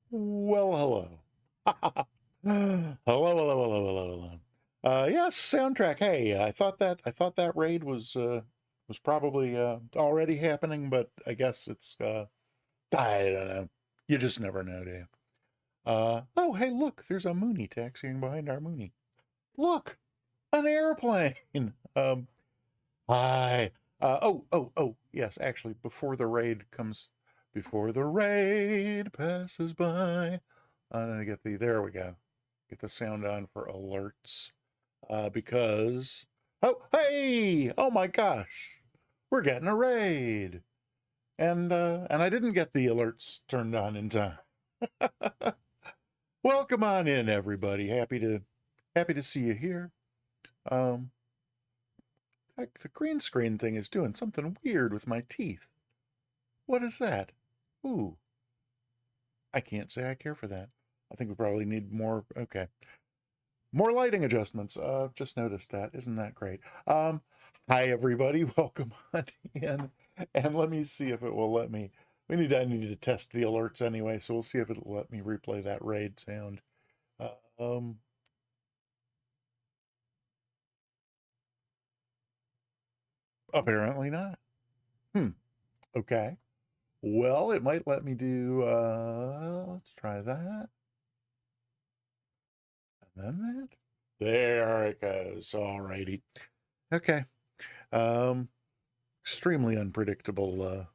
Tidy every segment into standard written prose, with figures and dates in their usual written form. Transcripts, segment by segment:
Well, hello. Hello, hello, hello, hello, hello. Yes, soundtrack. Hey, I thought that raid was probably already happening, but I guess it's I don't know. You just never know, do you? Oh, hey, look, there's a Mooney taxiing behind our Mooney. Look, an airplane. Um, Hi. Oh, yes, actually, before the raid passes by, I'm gonna get there we go. Get the sound on for alerts. Because, oh, hey, oh my gosh, we're getting a raid. And I didn't get the alerts turned on in time. Welcome on in, everybody. Happy to see you here. Um, Heck, the green screen thing is doing something weird with my teeth. What is that? Ooh, I can't say I care for that. I think we probably need more. Okay. More lighting adjustments. Just noticed that. Isn't that great? Hi everybody. Welcome on in. And let me see if it will let me. I need to test the alerts anyway, so we'll see if it'll let me replay that raid sound. Uh, um, Apparently not. Hmm. Okay. Well, it might let me do. Let's try that. And then that. There it goes. Alrighty. Okay. Um, Extremely unpredictable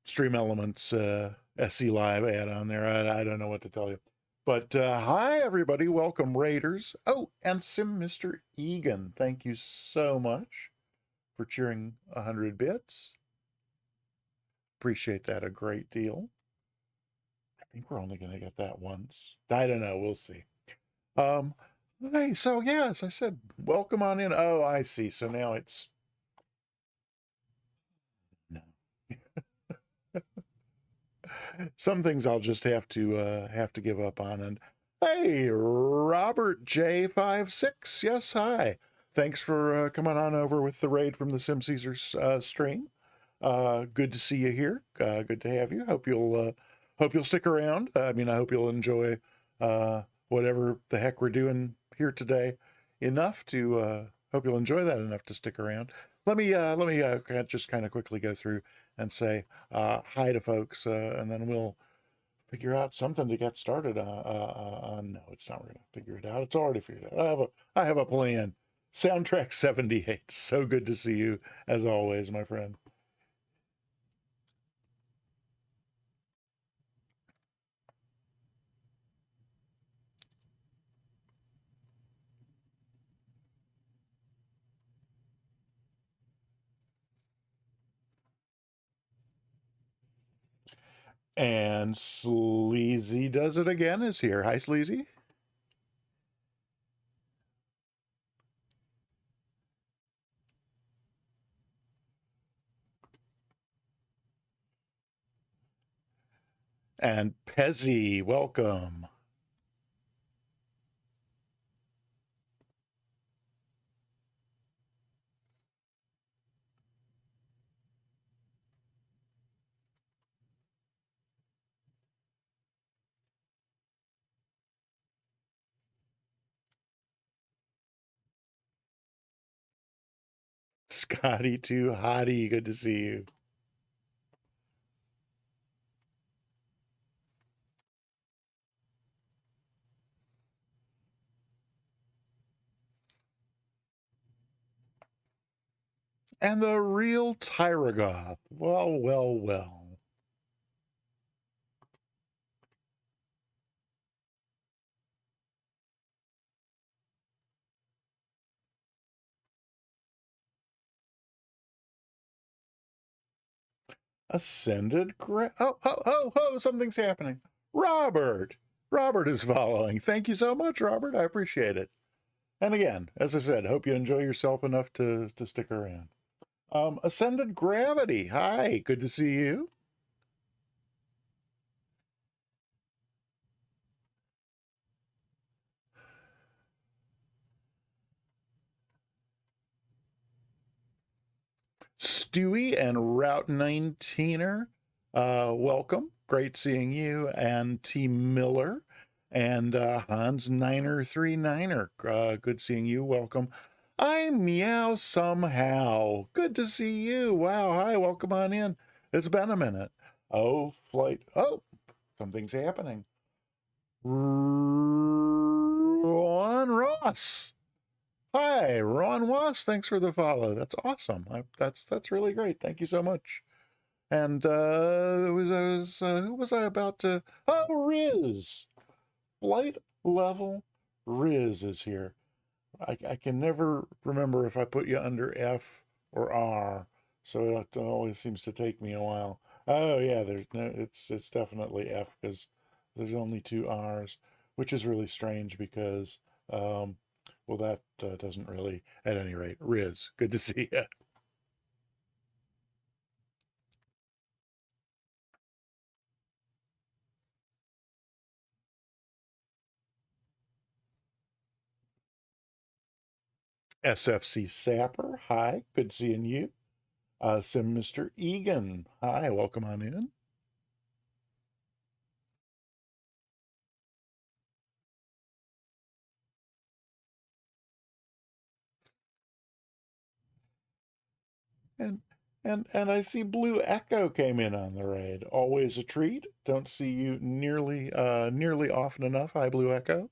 Stream Elements SC Live ad on there. I don't know what to tell you. But hi, everybody. Welcome, Raiders. Oh, and Sim Mr. Egan. Thank you so much for cheering 100 bits. Appreciate that a great deal. I think we're only going to get that once. I don't know. We'll see. Um, hey, so yes, I said, welcome on in. Oh, I see. So now it's no. Some things I'll just have to give up on. And hey, Robert J56, yes, hi. Thanks for coming on over with the raid from the Sim Caesars stream. Good to see you here. Good to have you. Hope you'll stick around. I mean, I hope you'll enjoy whatever the heck we're doing here today. Enough to hope you'll enjoy that enough to stick around. Let me just kind of quickly go through and say hi to folks, and then we'll figure out something to get started on. No, it's not. We're gonna figure it out. It's already figured out. I have a plan. Soundtrack 78. So good to see you as always, my friend. And Sleazy does it again is here. Hi, Sleazy. And Pezzy, welcome. Scotty too hottie. Good to see you. And the real Tyragoth. Well, well, well. Ascended oh, ho, ho, ho, something's happening. Robert. Robert is following. Thank you so much, Robert. I appreciate it. And again, as I said, hope you enjoy yourself enough to stick around. Ascended Gravity. Hi, good to see you. Stewie and Route 19er, welcome. great seeing you. And T. Miller and Hans Niner 39er. Good seeing you. Welcome. I'm Meow Somehow. Good to see you. Wow. Hi. Welcome on in. It's been a minute. Oh, flight. Oh, something's happening. Ron Ross. Hi, Ron Ross. Thanks for the follow. That's awesome. That's really great. Thank you so much. And who was I about to? Oh, Riz. Flight level Riz is here. I can never remember if I put you under F or R, so it always seems to take me a while. Oh yeah, there's no, it's definitely F because there's only two R's, which is really strange because, well, that doesn't really. At any rate, Riz, good to see you. SFC Sapper, hi, good seeing you. Sim Mr. Egan, hi, welcome on in. And and I see Blue Echo came in on the raid. Always a treat. Don't see you nearly often enough. Hi, Blue Echo.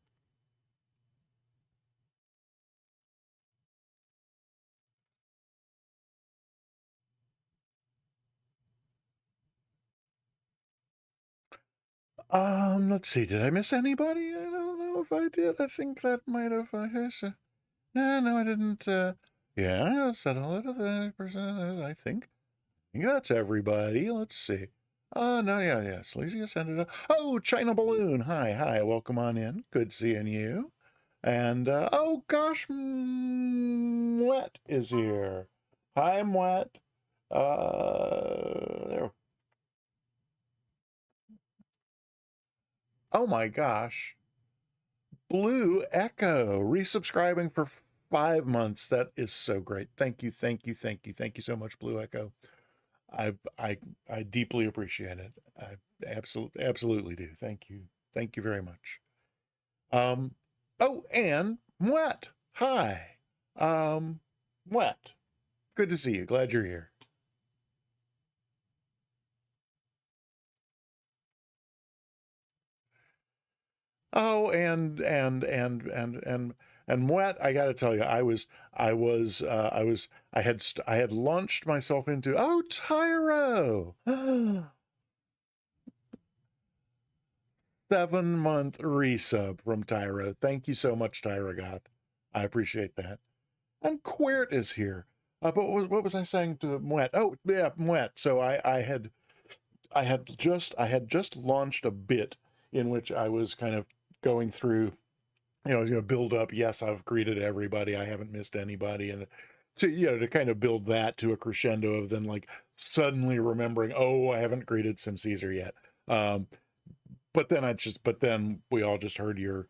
Let's see. Did I miss anybody? I don't know if I did. I think that might have. No, I didn't. Yeah, I said hello to the person. I think that's everybody. Let's see. No, yeah. Sleazy ascended. Oh, China Balloon. Hi. Welcome on in. Good seeing you. And oh gosh, Mwet is here. Hi, Mwet. There. Oh my gosh, Blue Echo resubscribing for 5 months. That is so great. Thank you so much, Blue Echo. I I I deeply appreciate it. I absolutely do. Thank you very much. Um. Oh, and Mwet. Hi. Um. Mwet. Good to see you. Glad you're here. Oh, and Moet, I got to tell you, I had launched myself into, oh, Tyro, 7 month resub from Tyro. Thank you so much, Tyro Goth. I appreciate that. And Quirt is here. But what was I saying to Moet? Oh, yeah, Moet. So I had just launched a bit in which I was kind of going through, build up. Yes, I've greeted everybody. I haven't missed anybody, and to kind of build that to a crescendo of then like suddenly remembering, oh, I haven't greeted Sim Caesar yet. Um, but then we all just heard your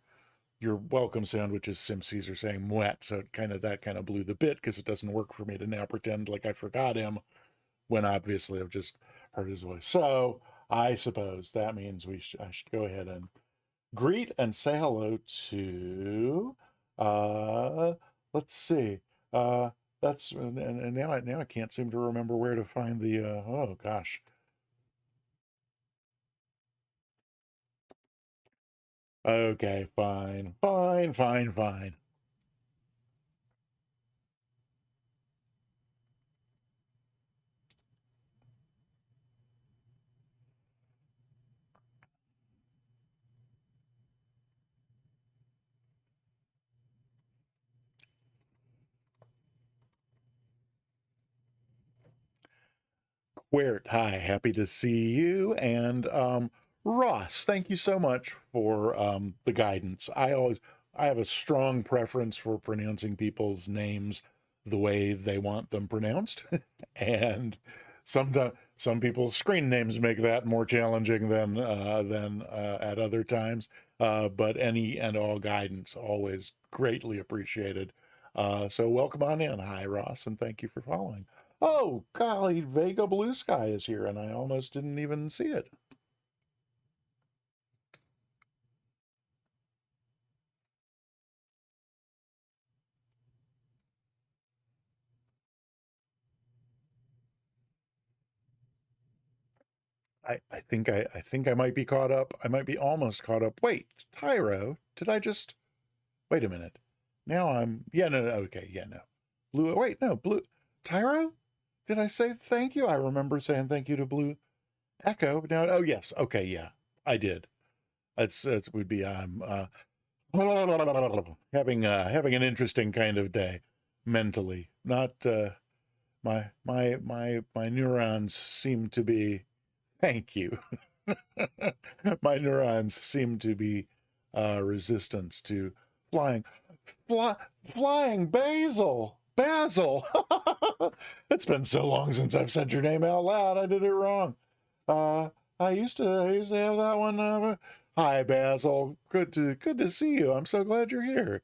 welcome sound, which is Sim Caesar saying "mwet," so that kind of blew the bit because it doesn't work for me to now pretend like I forgot him when obviously I've just heard his voice. So I suppose that means I should go ahead and greet and say hello to uh let's see. That's and now I can't seem to remember where to find the oh gosh. Okay, fine. Quert, hi, happy to see you. And Ross, thank you so much for the guidance. I have a strong preference for pronouncing people's names the way they want them pronounced. And sometimes some people's screen names make that more challenging than at other times. But any and all guidance always greatly appreciated. So welcome on in. Hi, Ross, and thank you for following. Oh, golly, Vega Blue Sky is here, and I almost didn't even see it. I think I might be caught up. I might be almost caught up. Wait, Tyro, did I just wait a minute? Now I'm yeah, no, no, okay, yeah, no. Blue wait, no, blue Tyro? Did I say thank you? I remember saying thank you to Blue Echo. Now oh yes, okay, yeah, I did. It would be I'm having an interesting kind of day mentally. Not my neurons seem to be thank you. My neurons seem to be resistance to flying. Fly, flying Basil. It's been so long since I've said your name out loud. I did it wrong. Uh, I used to have that one. Hi, Basil. Good to see you. I'm so glad you're here.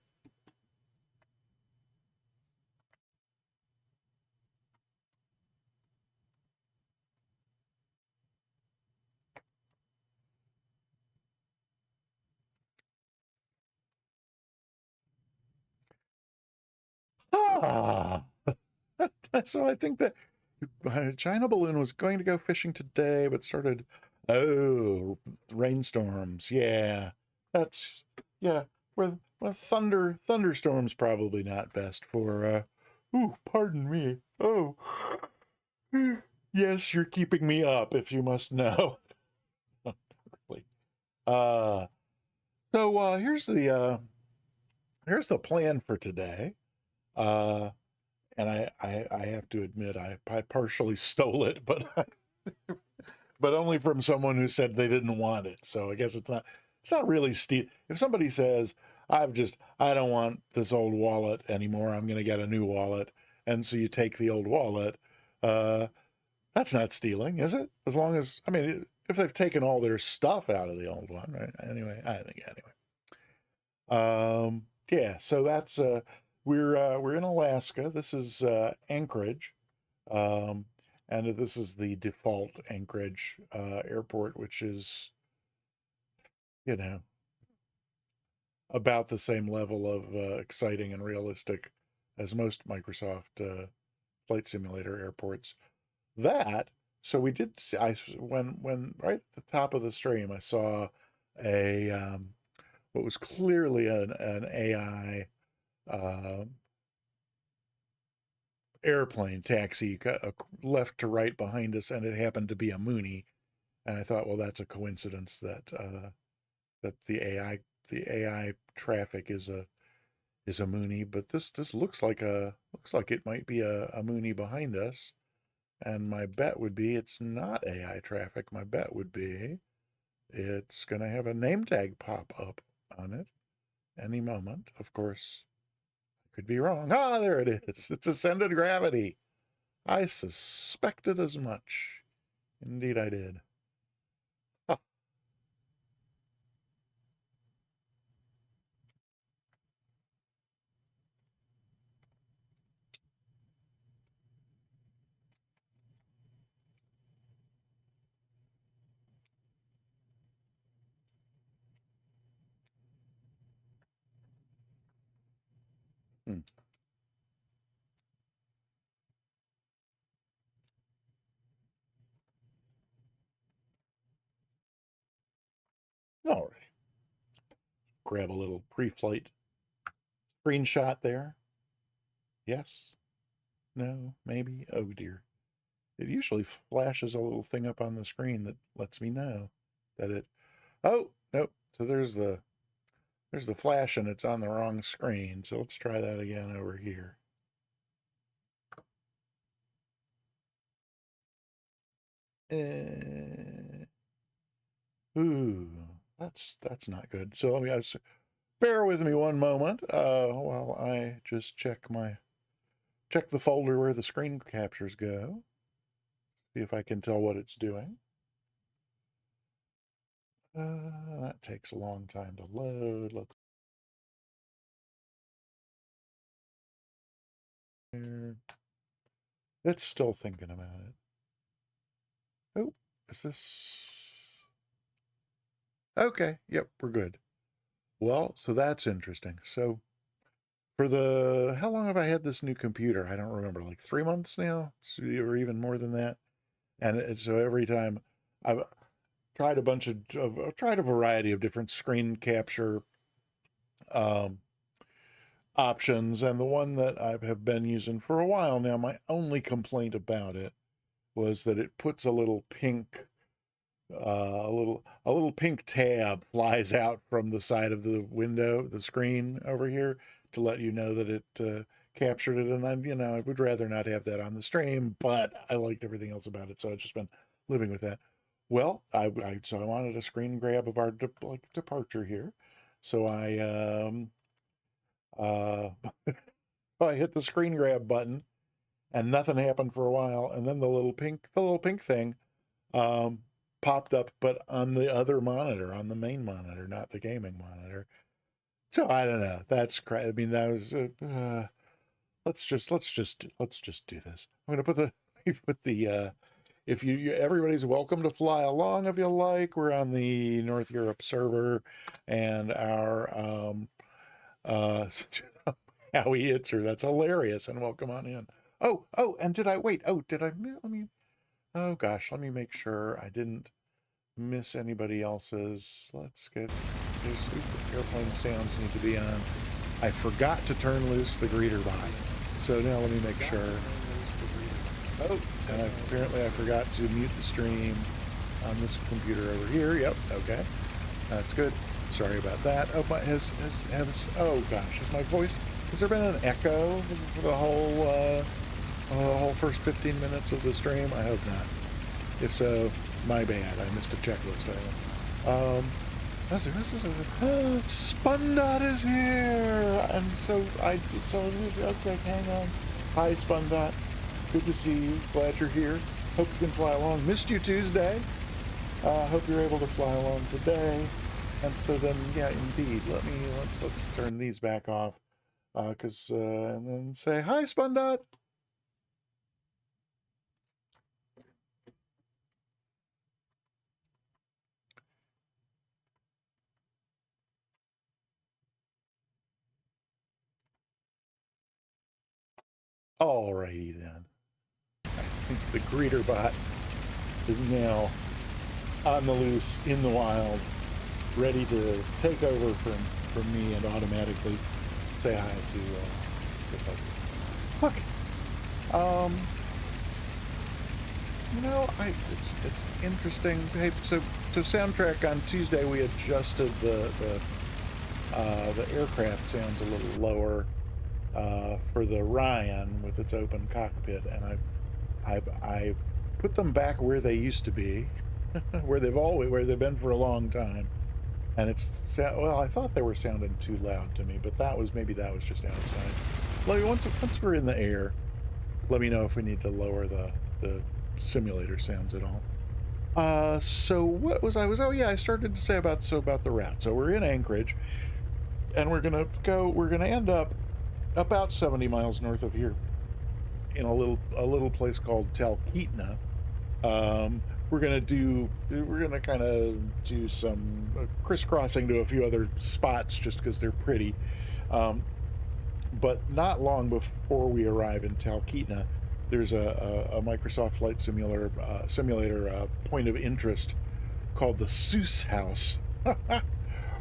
Ah, so I think that China Balloon was going to go fishing today, but started, oh, rainstorms. Yeah, that's, yeah, with thunderstorms probably not best for, ooh, pardon me. Oh, yes, you're keeping me up if you must know. Really. Uh, so here's the plan for today. Uh, and I have to admit I partially stole it, but only from someone who said they didn't want it. So I guess it's not really steal. If somebody says I don't want this old wallet anymore, I'm going to get a new wallet, and so you take the old wallet, uh, that's not stealing, is it? As long as I mean, if they've taken all their stuff out of the old one, right? Anyway, I think anyway. Yeah, so that's we're in Alaska. This is Anchorage. Um, and this is the default Anchorage airport, which is, you know, about the same level of exciting and realistic as most Microsoft flight simulator airports. That, so we did see, when right at the top of the stream, I saw a what was clearly an AI airplane taxi left to right behind us, and it happened to be a Mooney. And I thought, well, that's a coincidence that the AI traffic is a Mooney, but this looks like it might be a Mooney behind us. And my bet would be it's not AI traffic. My bet would be it's going to have a name tag pop up on it any moment. Of course, I could be wrong. Ah, there it is. It's ascended gravity. I suspected as much. Indeed, I did. Ah, hmm. All right. Grab a little pre-flight screenshot there. Yes. No. Maybe. Oh dear. It usually flashes a little thing up on the screen that lets me know that it. Oh nope. So there's the flash and it's on the wrong screen. So let's try that again over here. Uh, ooh, that's not good. So let me bear with me one moment while I just check the folder where the screen captures go. See if I can tell what it's doing. That takes a long time to load. Let's here. It's still thinking about it. Oh, is this okay? Yep, we're good. Well, so that's interesting. So for the how long have I had this new computer? I don't remember, like 3 months now, or even more than that. And so every time I've tried a bunch of tried a variety of different screen capture um, options, and the one that I have been using for a while now, my only complaint about it was that it puts a little pink a little pink tab flies out from the side of the window, the screen over here, to let you know that it captured it. And I would rather not have that on the stream, but I liked everything else about it, so I've just been living with that. Well, so I wanted a screen grab of our departure here, so uh, I hit the screen grab button, and nothing happened for a while, and then the little pink thing um, popped up, but on the other monitor, on the main monitor, not the gaming monitor. So I don't know. That's crazy. I mean, that was let's just do this. I'm gonna put the put the if everybody's welcome to fly along if you like. We're on the North Europe server, and our Howie Itzer. That's hilarious, and welcome on in. Oh, and did I wait? Oh, did I? Let me. Oh gosh, let me make sure I didn't miss anybody else's. Let's get these airplane sounds need to be on. I forgot to turn loose the greeter bot. So now let me make sure. Oh, and apparently I forgot to mute the stream on this computer over here. Yep, okay. That's good. Sorry about that. Oh, but oh gosh, has my voice, has there been an echo for the whole first 15 minutes of the stream? I hope not. If so, my bad. I missed a checklist item. Spundot is here, and okay, hang on. Hi, Spundot. Good to see you. Glad you're here. Hope you can fly along. Missed you Tuesday. Hope you're able to fly along today. And so then, yeah, indeed. Let's turn these back off, and then say hi, Spundot. Alrighty then. I think the greeter bot is now on the loose, in the wild, ready to take over from me and automatically say hi to folks. Look, it's interesting. Hey, so soundtrack on Tuesday we adjusted the aircraft sounds a little lower for the Ryan with its open cockpit, and I put them back where they used to be, where they've been for a long time. And I thought they were sounding too loud to me, but maybe that was just outside. Let me once we're in the air, let me know if we need to lower the simulator sounds at all. So what was oh yeah, I started to say about the route. So we're in Anchorage, and we're gonna end up about 70 miles north of here in a little place called Talkeetna. We're gonna kind of do some crisscrossing to a few other spots just because they're pretty. But not long before we arrive in Talkeetna, there's a Microsoft Flight Simulator point of interest called the Suess House,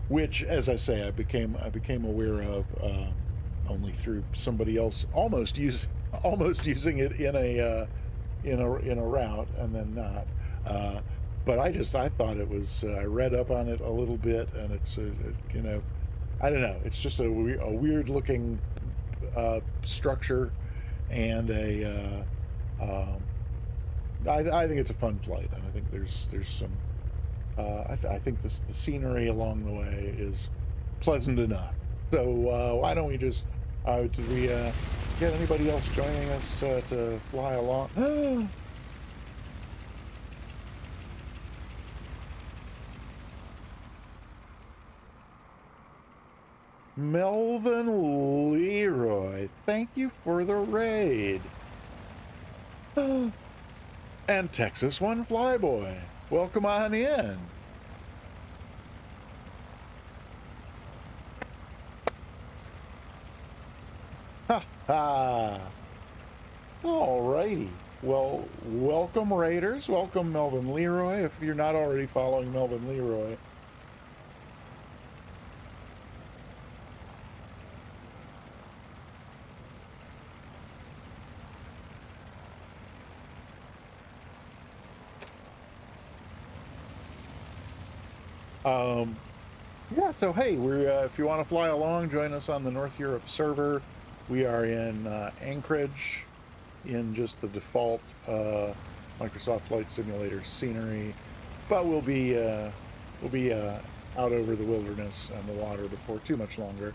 which, as I say, I became aware of only through somebody else almost using it in a route and then not. But I thought it was. I read up on it a little bit, and it's I don't know. It's just a weird looking structure, and I think it's a fun flight, and I think there's some. I think the scenery along the way is pleasant enough. So why don't we just? Did we get anybody else joining us to fly along? Melvin Leroy, thank you for the raid. And Texas One Flyboy, welcome on in. Ha ha. Alrighty. Well, welcome Raiders. Welcome Melvin Leroy. If you're not already following Melvin Leroy. Yeah, so hey, we're if you want to fly along, join us on the North Europe server. We are in Anchorage, in just the default Microsoft Flight Simulator scenery, but we'll be out over the wilderness and the water before too much longer.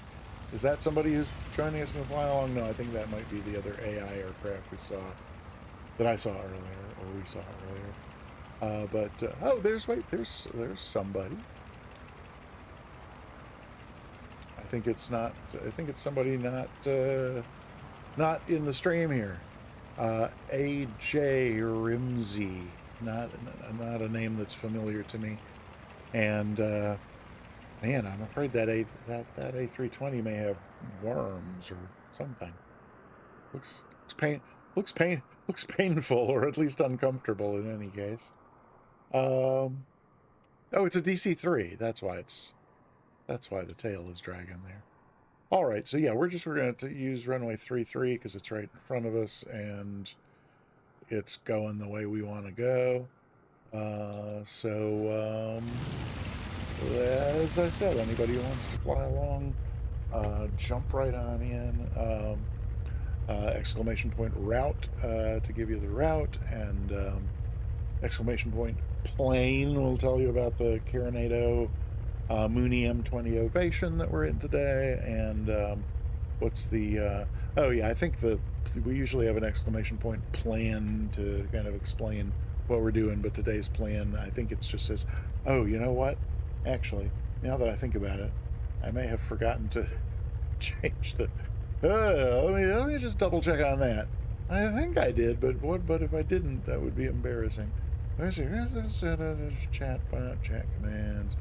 Is that somebody who's joining us in the fly along? No, I think that might be the other AI aircraft that I saw earlier, or we saw earlier. Oh, there's somebody. I think it's not. I think it's somebody not in the stream here. A.J. Rimsey, not a name that's familiar to me. And man, I'm afraid that A320 may have worms or something. Looks painful, or at least uncomfortable in any case. Oh, it's a DC-3. That's why the tail is dragging there. All right, so yeah, we're going to use runway 33 because it's right in front of us and it's going the way we want to go. As I said, anybody who wants to fly along, jump right on in. Exclamation point route to give you the route, and exclamation point plane will tell you about the Carinado Mooney M20 Ovation that we're in today. And what's the oh yeah, I think we usually have an exclamation point plan to kind of explain what we're doing, but today's plan, I think it just says, oh, you know what, actually, now that I think about it, I may have forgotten to change the let me just double check on that. I think I did, but if I didn't, that would be embarrassing. There's chat commands,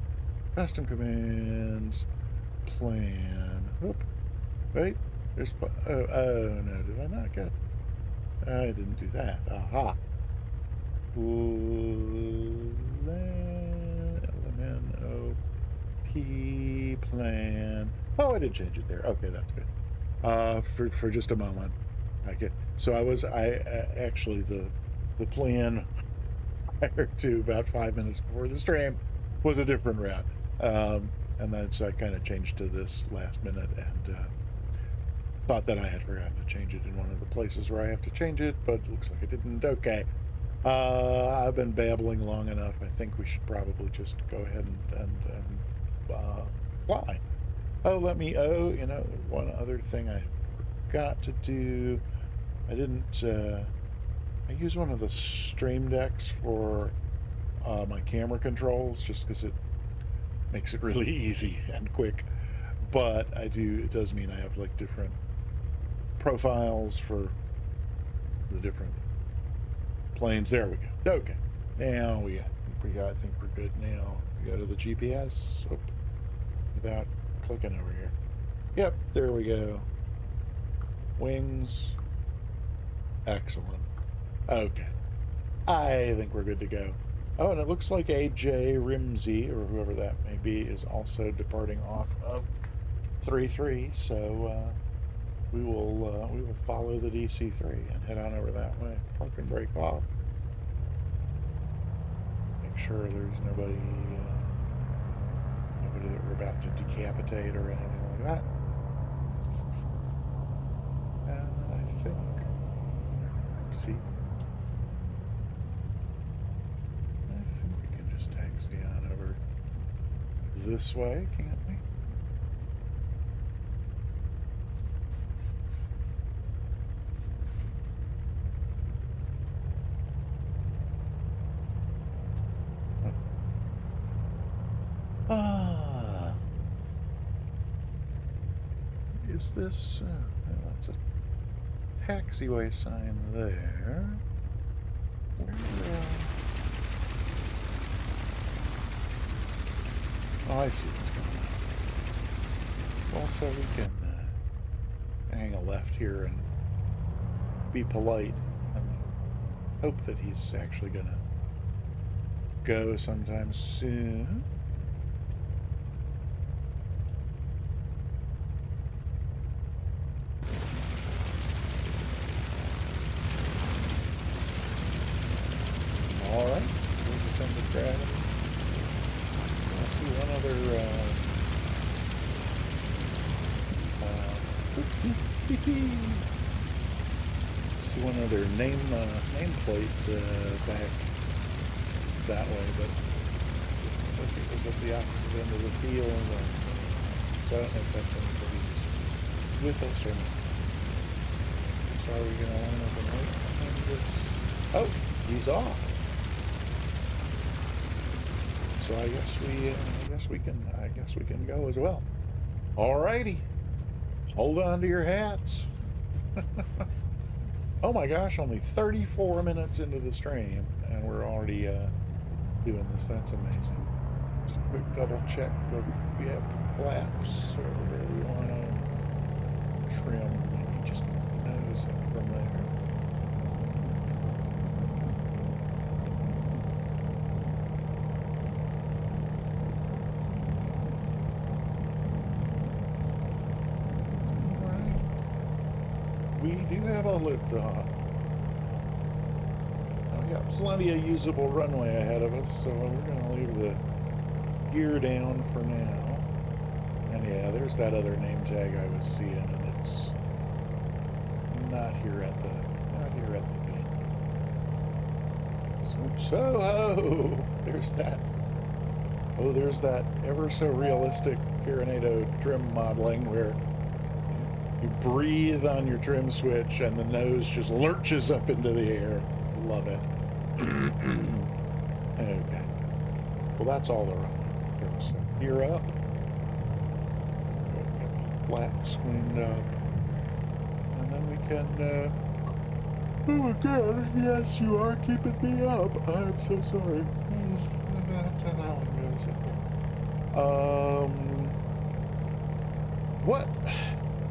custom commands, plan. Oop. Wait, there's oh no, did I not get? I didn't do that. Aha. LMNOP plan. Oh, I did change it there. Okay, that's good. For just a moment. Okay, so actually the plan prior to about 5 minutes before the stream was a different route, and then so I kind of changed to this last minute and thought that I had forgotten to change it in one of the places where I have to change it, but it looks like I didn't. Okay. I've been babbling long enough. I think we should probably just go ahead and fly. Oh, you know, one other thing I forgot to do. I didn't, I use one of the stream decks for my camera controls just because it makes it really easy and quick. But it does mean I have like different profiles for the different planes. There we go. Okay. Now I think we're good now. We go to the GPS. Oh, without clicking over here. Yep, there we go. Wings. Excellent. Okay. I think we're good to go. Oh, and it looks like A.J. Rimsey, or whoever that may be, is also departing off of 33. So we will follow the DC-3 and head on over that way. Park and break off. Make sure there's nobody that we're about to decapitate or anything like that. And then I think, we can just taxi on over this way, can't we? Is this that's a taxiway sign there? Oh, I see what's going on. Also, we can hang a left here and be polite and hope that he's actually gonna go sometime soon. All right, we'll descend to gravity. Let's see one other. Oopsie. See one other nameplate back that way, but I think it was at the opposite end of the field. So I don't know if that's anybody with us or not. So are we gonna line up and wait on this? Oh, he's off. So I guess we can go as well. Alrighty. Hold on to your hats. Oh my gosh, only 34 minutes into the stream and we're already doing this. That's amazing. Just a quick double check that we have flaps where we want to trim. Maybe just nose it from there. We do have a liftoff. We got plenty of usable runway ahead of us, so we're going to leave the gear down for now. And yeah, there's that other name tag I was seeing, and it's not here at the beat. So there's that. Oh, there's that ever so realistic Pyrenado trim modeling where you breathe on your trim switch and the nose just lurches up into the air. Love it. Okay. Well, that's all the runway. So gear up. Get the flaps cleaned up. And then we can, oh God, yes, you are keeping me up. I'm so sorry. That's how that one goes. What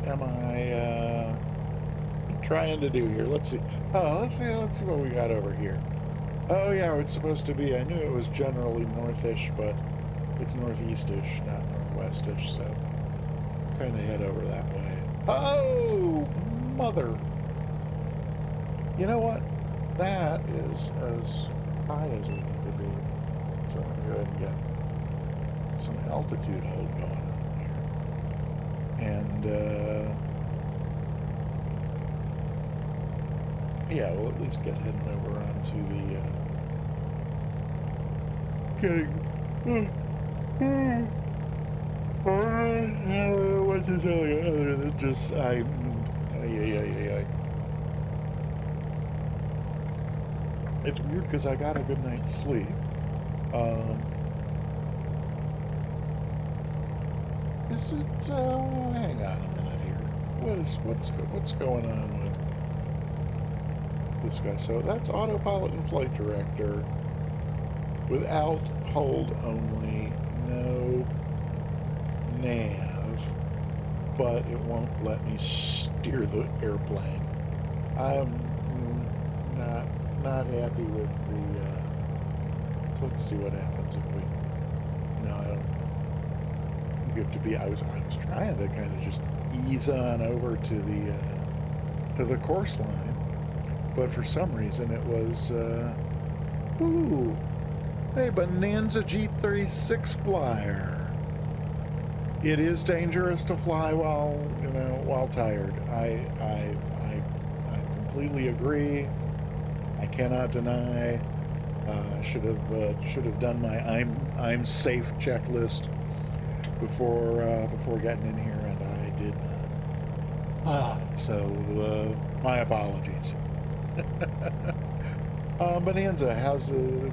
am I trying to do here? Let's see. Oh, let's see what we got over here. Oh yeah, it's supposed to be. I knew it was generally northish, but it's northeastish, not northwestish. So kind of head over that way. Oh, mother! You know what? That is as high as we need to be. So I'm gonna go ahead and get some altitude hold going on here. And yeah, we'll at least get heading over onto the what to tell you other than just it's weird because I got a good night's sleep. Is it hang on a minute here. What's going on with this guy? So that's autopilot and flight director without hold only, no nav, but it won't let me steer the airplane. I'm not happy with the so let's see what happens if we no, I don't. You have to be. I was trying to kind of just ease on over to the course line, but for some reason it was ooh, hey, Bonanza G36 flyer. It is dangerous to fly while tired. I completely agree. I cannot deny. Should have done my I'm safe checklist before getting in here, and I did not. So my apologies. Bonanza, how's the?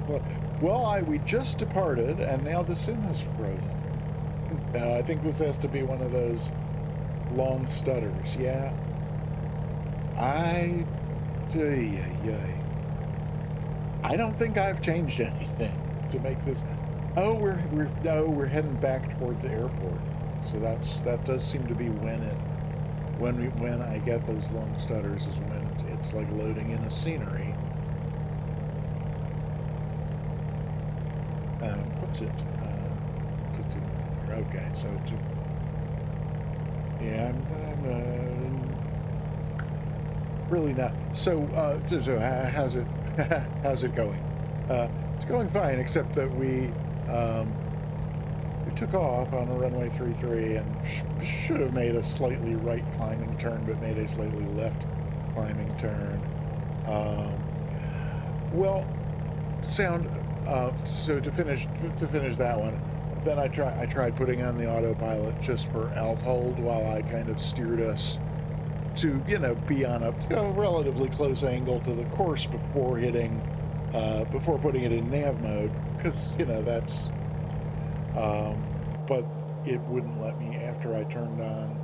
Well, we just departed, and now the sim is frozen. Now I think this has to be one of those long stutters. Yeah. I don't think I've changed anything to make this. Oh, we're heading back toward the airport. So that does seem to be when I get those long stutters is when it's like loading in a scenery What's it doing here? Okay, so yeah, I'm really not. So how's it how's it going? It's going fine, except that we took off on a runway 33 and should have made a slightly right climbing turn, but made a slightly left climbing turn. Well, sound. So to finish that one, then I tried putting on the autopilot just for alt hold while I kind of steered us to be on a relatively close angle to the course before putting it in nav mode, because that's. But it wouldn't let me after I turned on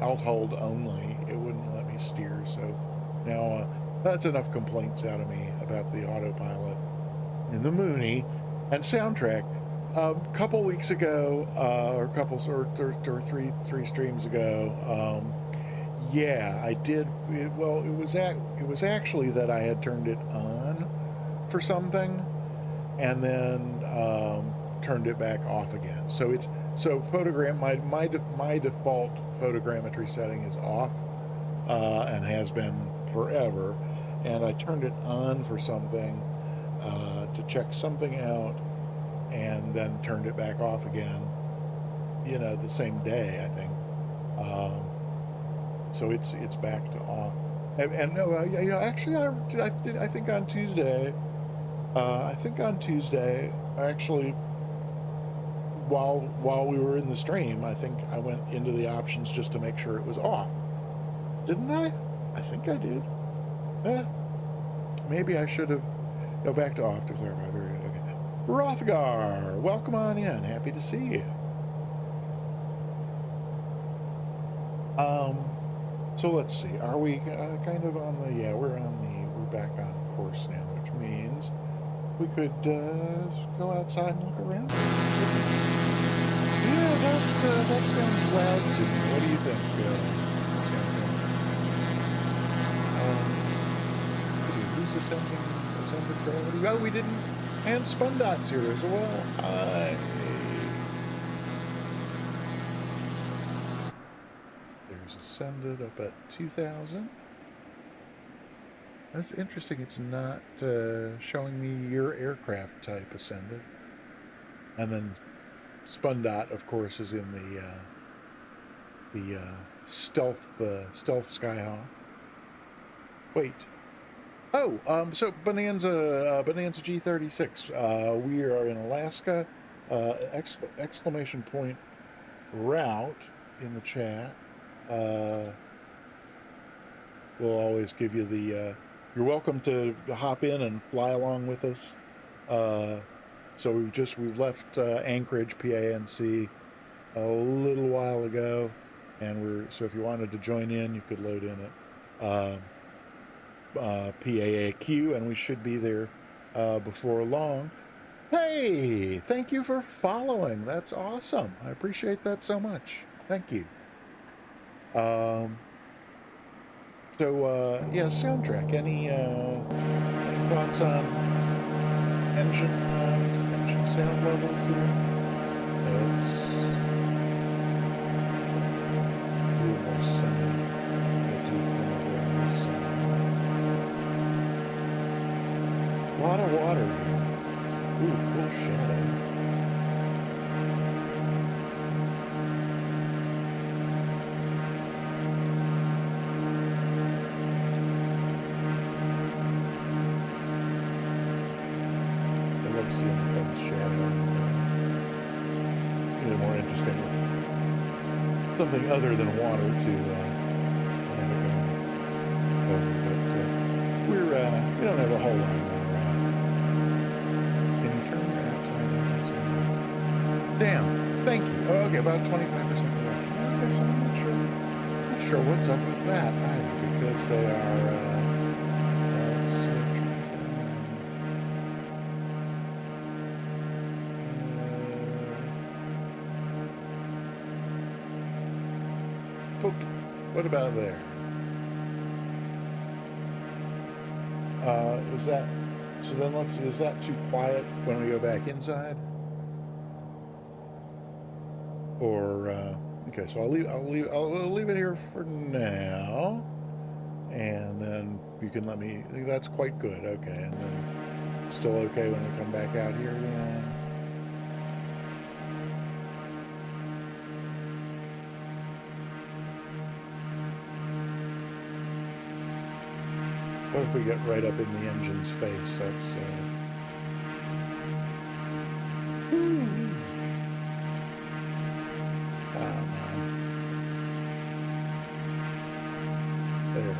alt hold only. It wouldn't let me steer. So now that's enough complaints out of me about the autopilot in the Mooney and soundtrack. A couple weeks ago, or three streams ago, yeah, I did. It was actually that I had turned it on for something, and then turned it back off again. So my default photogrammetry setting is off, and has been forever. And I turned it on for something, to check something out, and then turned it back off again, the same day, I think. So it's back to off. And no, actually, I think on Tuesday, actually, while we were in the stream, I think I went into the options just to make sure it was off. Didn't I? I think I did. Maybe I should have. No, back to off to clarify. Very good. Okay. Rothgar, welcome on in. Happy to see you. So let's see. Are we kind of on the? Yeah, we're back on course now, which means we could go outside and look around. Yeah, that sounds loud to me. What do you think, who's ascending gravity? Oh, we didn't. And Spundot's here as well. Hi. There's ascended up at 2,000. That's interesting. It's not showing me your aircraft type ascended. And then Spundot, of course, is in the stealth Skyhawk. Wait. Oh, so Bonanza G36. We are in Alaska. Exclamation point route in the chat. We'll always give you the. You're welcome to hop in and fly along with us. So we've left Anchorage, PANC, a little while ago, and so if you wanted to join in, you could load in at PAAQ, and we should be there before long. Hey, thank you for following. That's awesome. I appreciate that so much. Thank you. So yeah, soundtrack. Any thoughts on engine sound levels here? It's a little more sunny. A lot of water here. Ooh, cool shadow. Something other than water to over, but we don't have a whole lot more. Can you turn outside? Damn, thank you. Oh, okay, about 25% reduction. Okay, so I'm not sure what's up with that either, because they are. Let's what about there? Is that, so then let's see, is that too quiet when we go back inside? Or okay, so I'll leave it here for now, and then you can let me. That's quite good. Okay, and then still okay when I come back out here. Yeah. What if we get right up in the engine's face? That's there we go.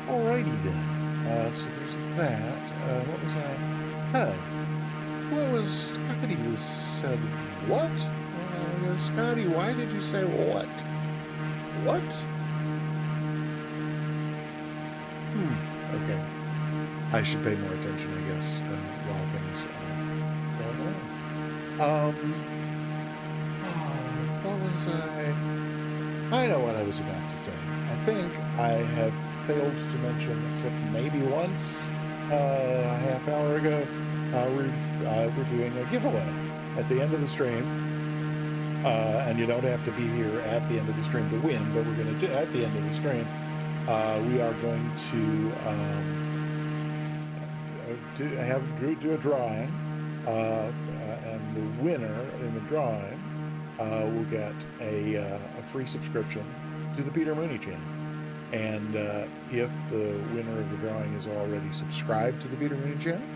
Alrighty then. So there's that. What was I? Oh, what was Scotty was said? What? Scotty, why did you say what? What? Okay. I should pay more attention, I guess, while things are going on. What was I know what I was about to say. I think I have failed to mention, except maybe once, a half hour ago, we're doing a giveaway at the end of the stream. And you don't have to be here at the end of the stream to win, but we're going to do at the end of the stream. We are going to do a drawing, and the winner in the drawing will get a free subscription to the Peter Mooney channel. And if the winner of the drawing is already subscribed to the Peter Mooney channel,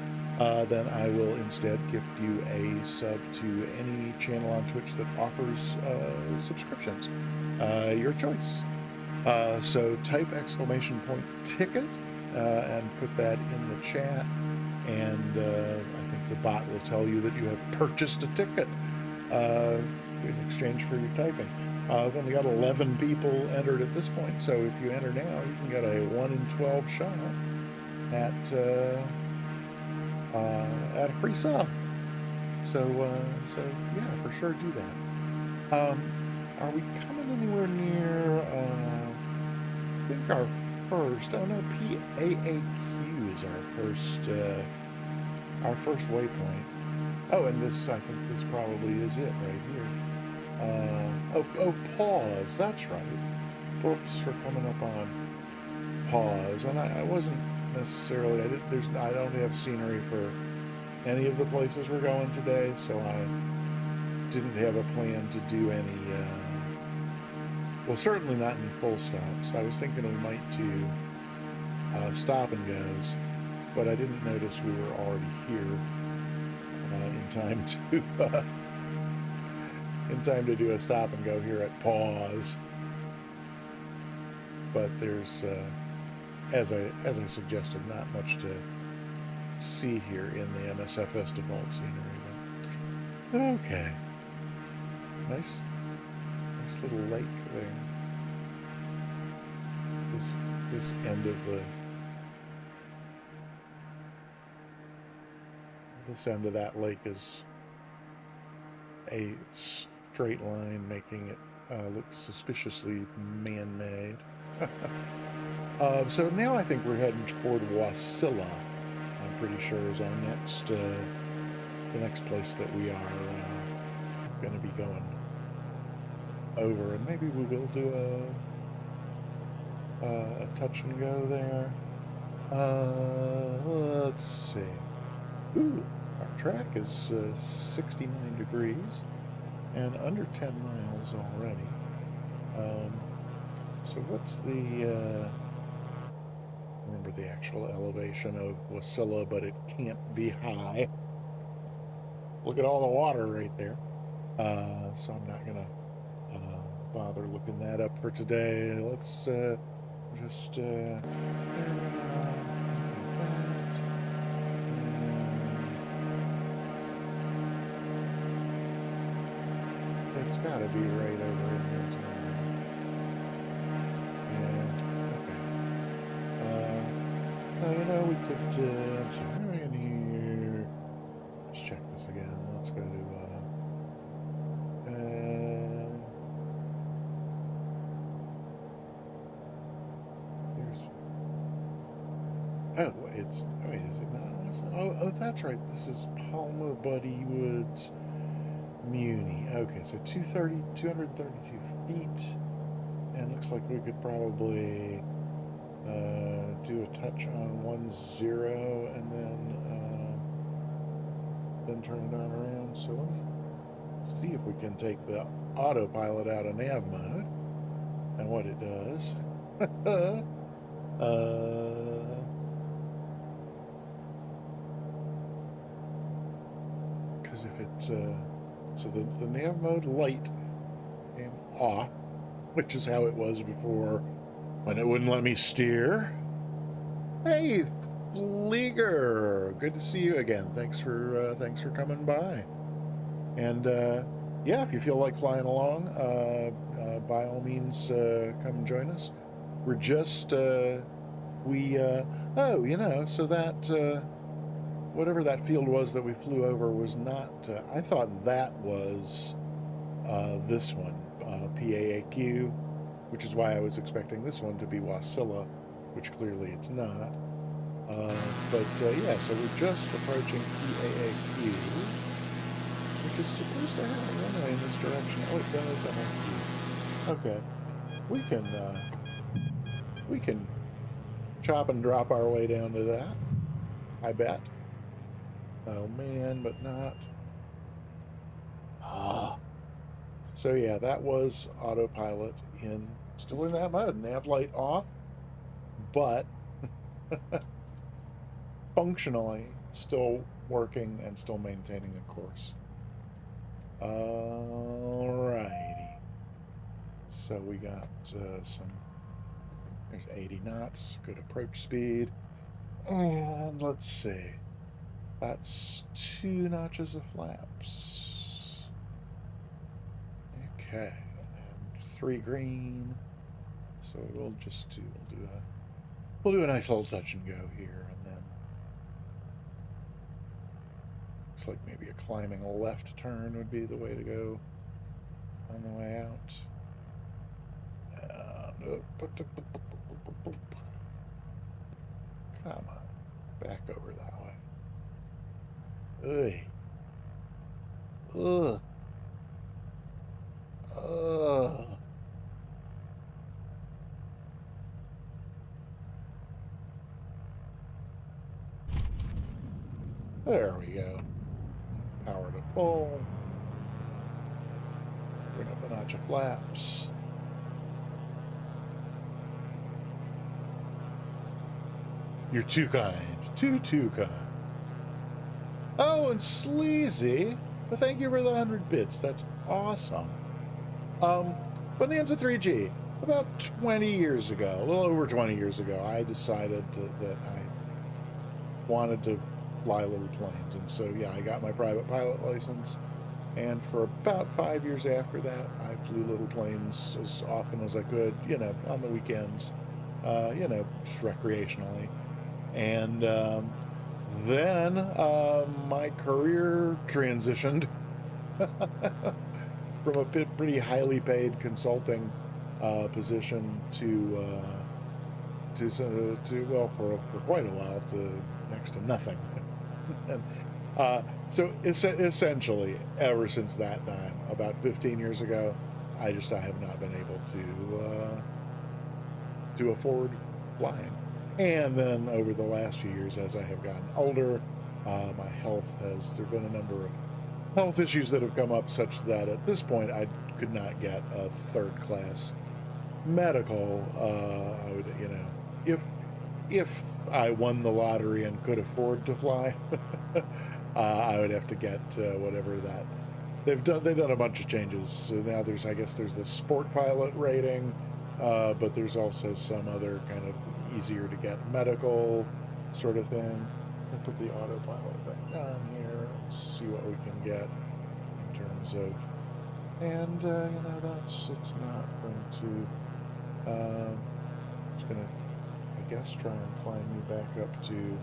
then I will instead gift you a sub to any channel on Twitch that offers subscriptions. Your choice. So type !ticket and put that in the chat, and I think the bot will tell you that you have purchased a ticket in exchange for your typing. I've only got 11 people entered at this point, so if you enter now, you can get a 1 in 12 shot at a free sub. So yeah, for sure do that. Are we coming anywhere near? I think our first. Oh no, PAAQ is our first waypoint. Oh, and this, I think this probably is it right here. Pause. That's right. Whoops, for coming up on pause, and I wasn't necessarily. I don't have scenery for any of the places we're going today, so I didn't have a plan to do any. Well, certainly not any full stops. I was thinking we might do stop and goes, but I didn't notice we were already here in time to do a stop and go here at pause. But there's, as I suggested, not much to see here in the MSFS default scenery. But okay, nice little lake there. This end of this end of that lake is a straight line, making it look suspiciously man-made. So now I think we're heading toward Wasilla. I'm pretty sure is our next the next place that we are going to be going over, and maybe we will do a touch and go there. Let's see. Ooh, our track is 69 degrees and under 10 miles already. So what's the remember the actual elevation of Wasilla, but it can't be high. Look at all the water right there. So I'm not gonna bother looking that up for today. Let's just it's got to be right over in there somewhere. And okay. We could. So we're in here. Let's check this again. Let's go to. Oh, wait, is it not? Oh, that's right. This is Palmer Buddy Woods Mooney. Okay, so 232 feet. And looks like we could probably do a touch on 10 and then turn it on around. So let me see if we can take the autopilot out of nav mode and what it does. Because if it's so the nav mode light came off, which is how it was before when it wouldn't let me steer. Hey, Leaguer, good to see you again. Thanks for coming by. And yeah, if you feel like flying along, by all means, come join us. We're just oh, so that whatever that field was that we flew over was not. I thought that was this one, PAAQ, which is why I was expecting this one to be Wasilla, which clearly it's not. But yeah, so we're just approaching PAAQ, which is supposed to have a runway in this direction. Oh, it does. I see. Okay, we can chop and drop our way down to that, I bet. Oh man, but not. Ah. So yeah, that was autopilot still in that mode. Nav light off, but functionally still working and still maintaining a course. Alrighty. So we got there's 80 knots, good approach speed. And let's see. That's 2 notches of flaps. Okay. And 3 green. So we'll do a nice little touch and go here, and then looks like maybe a climbing left turn would be the way to go on the way out. And come on, back over that way. Ugh. Ugh. There we go. Power to pull. Bring up a notch of flaps. You're too kind. Too kind. Oh, and Sleazy. Well, thank you for the 100 bits. That's awesome. Bonanza 3G. About 20 years ago, a little over 20 years ago, I decided that I wanted to fly little planes. And so, yeah, I got my private pilot license. And for about 5 years after that, I flew little planes as often as I could, on the weekends, just recreationally. And then my career transitioned from a pretty highly paid consulting position to well, for quite a while, to next to nothing. And so essentially, ever since that time, about 15 years ago, I have not been able to afford flying. And then over the last few years, as I have gotten older, my health there have been a number of health issues that have come up, such that at this point I could not get a third-class medical. I would, if I won the lottery and could afford to fly, I would have to get whatever that they've done a bunch of changes. So now I guess there's the sport pilot rating, but there's also some other kind of easier to get medical sort of thing. I'll put the autopilot back on here and see what we can get in terms of, and it's not going to, it's going to, I guess, try and climb me back up to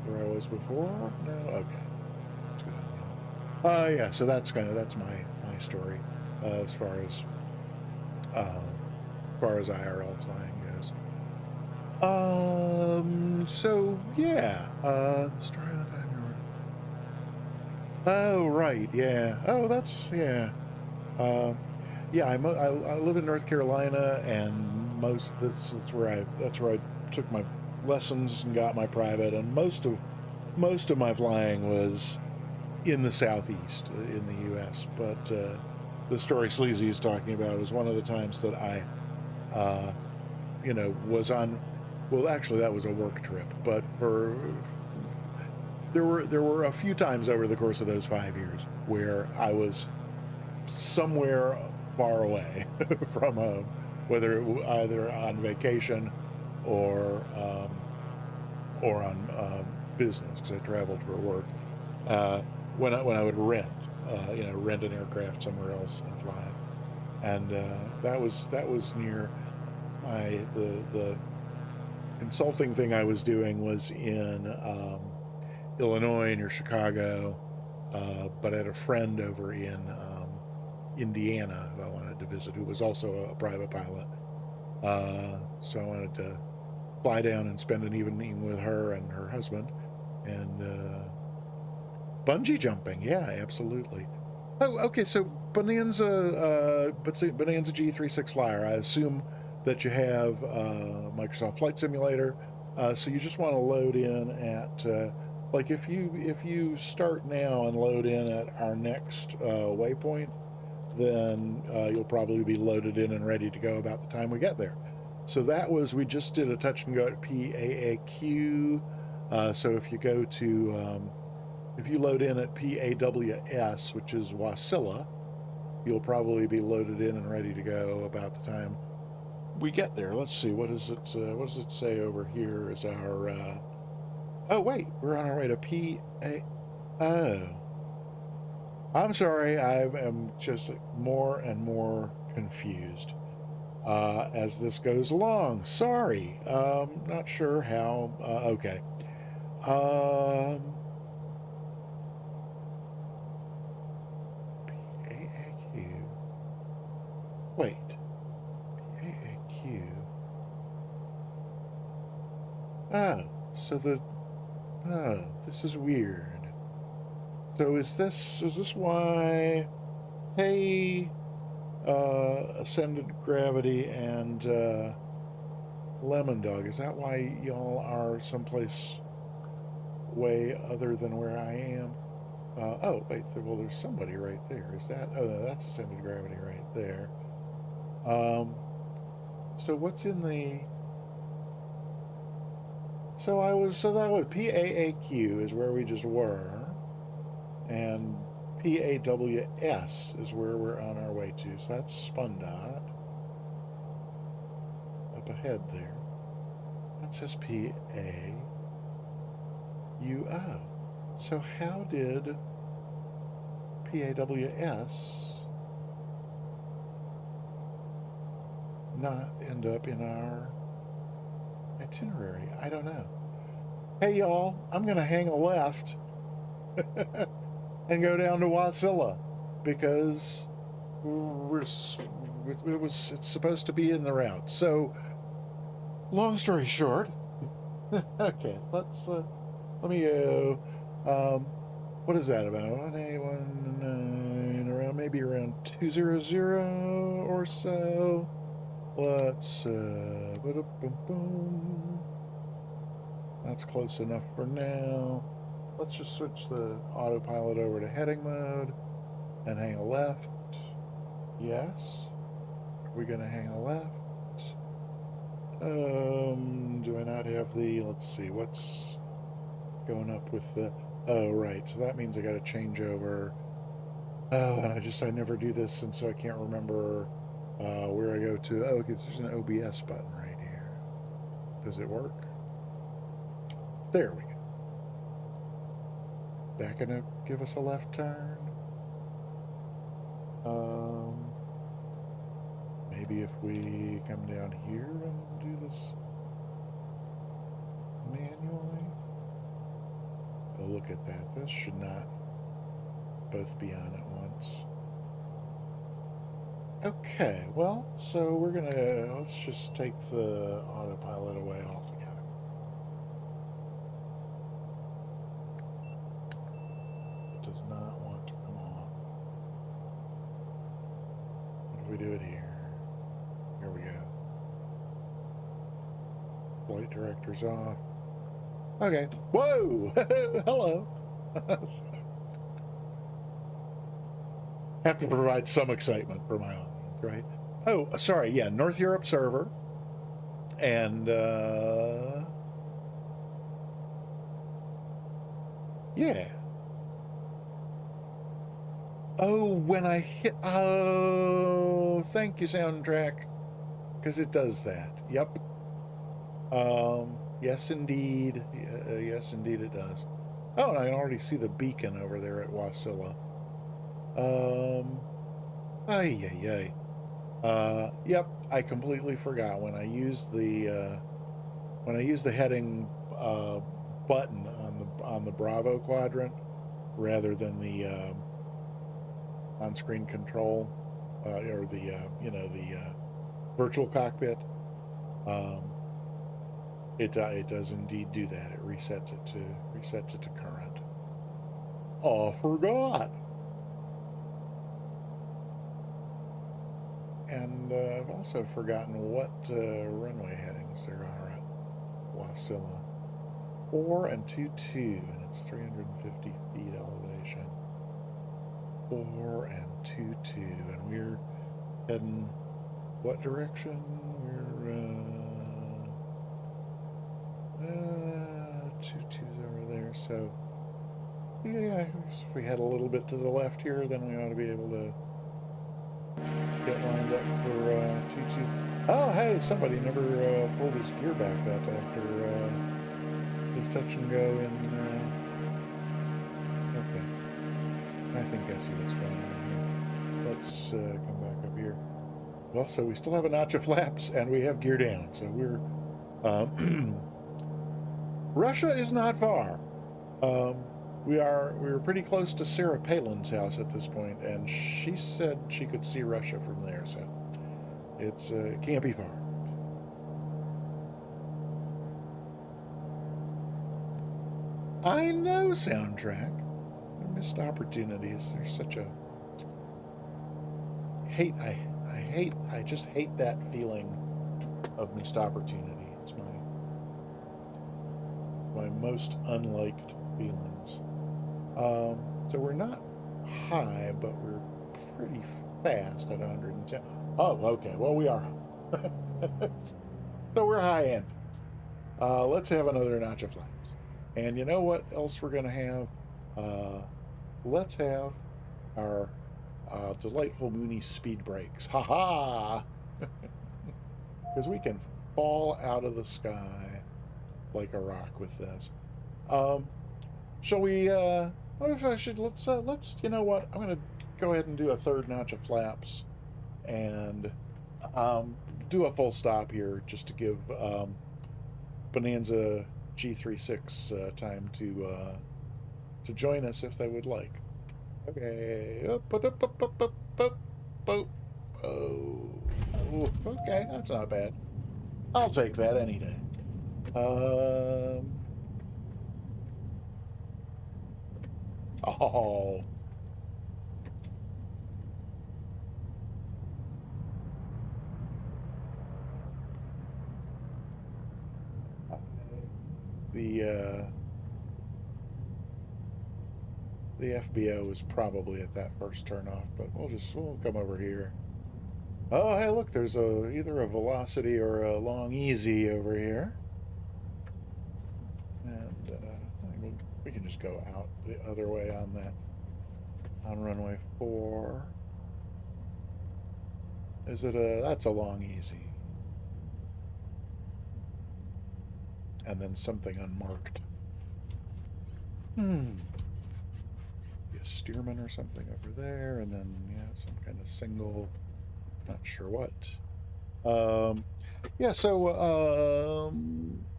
where I was before. No, okay, that's good. Yeah, so that's my story as far as IRL flying goes. So yeah, story of the 5-year-old. Oh, right, yeah. Oh, that's, yeah. Uh, yeah, I live in North Carolina, and that's where I took my lessons and got my private, and most of my flying was in the southeast in the U.S. But the story Sleazy is talking about was one of the times that I, uh, was on. Well, actually, that was a work trip, but there were a few times over the course of those 5 years where I was somewhere far away from home, whether either on vacation or on business, because I traveled for work. Uh, when I would rent an aircraft somewhere else and fly it, and that was near the consulting thing I was doing was in Illinois near Chicago, but I had a friend over in Indiana who I wanted to visit, who was also a private pilot. So I wanted to fly down and spend an evening with her and her husband, and bungee jumping. Yeah, absolutely. Oh, okay. So Bonanza G36 Flyer. I assume that you have Microsoft Flight Simulator. So you just want to load in at like if you start now and load in at our next waypoint, then you'll probably be loaded in and ready to go about the time we get there. So we just did a touch and go at PAAQ. So if you load in at PAWS, which is Wasilla, you'll probably be loaded in and ready to go about the time we get there. Let's see, what does it say over here is our, oh wait, we're on our way to oh, I'm sorry, I am just more and more confused as this goes along. Sorry, not sure how, okay. Um, PAAQ. Wait, PAAQ. Oh, so this is weird. So is this why, hey, Ascended Gravity and Lemon Dog, is that why y'all are someplace way other than where I am? Oh, wait, well, there's somebody right there. Is that, oh, no, that's Ascended Gravity right there. Um, so what's in the, so that would, PAAQ is where we just were, and PAWS is where we're on our way to. So that's Spundot up ahead there. That says PAUO. So how did PAWS not end up in our itinerary? I don't know. Hey, y'all, I'm going to hang a left and go down to Wasilla because it's supposed to be in the route. So, long story short, okay, let me go. What is that about? 1A19 around maybe around 200 or so. Let's that's close enough for now. Let's just switch the autopilot over to heading mode and hang a left. Yes. Are we gonna hang a left? Do I not have the, let's see, what's going up with the, oh, right, so that means I gotta change over. Oh, and I never do this, and so I can't remember where I go to. Oh, okay, there's an OBS button right here. Does it work? There we go. That gonna give us a left turn? Maybe if we come down here and do this manually. Oh, look at that. This should not both be on at once. Okay, well, so we're gonna, let's just take the autopilot away altogether. It does not want to come on. How do we do it here? Here we go. Flight director's off. Okay. Whoa! Hello. Have to provide some excitement for my audience, right? Oh, sorry. Yeah, North Europe server. And, yeah. Oh, when I hit, oh, thank you, soundtrack. Because it does that. Yep. Yes, indeed. Yes, indeed it does. Oh, and I can already see the beacon over there at Wasilla. Ay, ay, ay. Yep, I completely forgot when I use the heading button on the Bravo quadrant rather than the on-screen control or the the virtual cockpit. Um, it does indeed do that. It resets it to current. Oh, forgot. And I've also forgotten what runway headings there are at Wasilla. 4 and 22, and it's 350 feet elevation. 4 and 22, and we're heading what direction? We're 22's over there, so yeah, if we head a little bit to the left here, then we ought to be able to get lined up for 22. Oh, hey, somebody never pulled his gear back up after his touch and go in. Okay, I think I see what's going on here. Let's come back up here. Well, so we still have a notch of flaps, and we have gear down, so we're Russia is not far. We were pretty close to Sarah Palin's house at this point, and she said she could see Russia from there, so it can't be far. I know, soundtrack. Missed opportunities. There's such a I just hate that feeling of missed opportunity. It's my most unliked feelings. So we're not high, but we're pretty fast at 110. Oh, okay. Well, we are high. So we're high end. Let's have another notch of flaps. And you know what else we're going to have? Let's have our delightful Mooney speed brakes. Ha ha! Because we can fall out of the sky like a rock with this. Shall we, what if I should, let's, you know what, I'm going to go ahead and do a third notch of flaps and do a full stop here just to give Bonanza G36 time to join us if they would like. Okay. Oh, okay, that's not bad. I'll take that any day. Oh. The FBO is probably at that first turnoff, but we'll come over here. Oh, hey, look, there's either a Velocity or a Long Easy over here. And we can just go out the other way on runway 4. That's a Long Easy. And then something unmarked. Be a Stearman or something over there, and then, yeah, some kind of single, not sure what. Yeah, so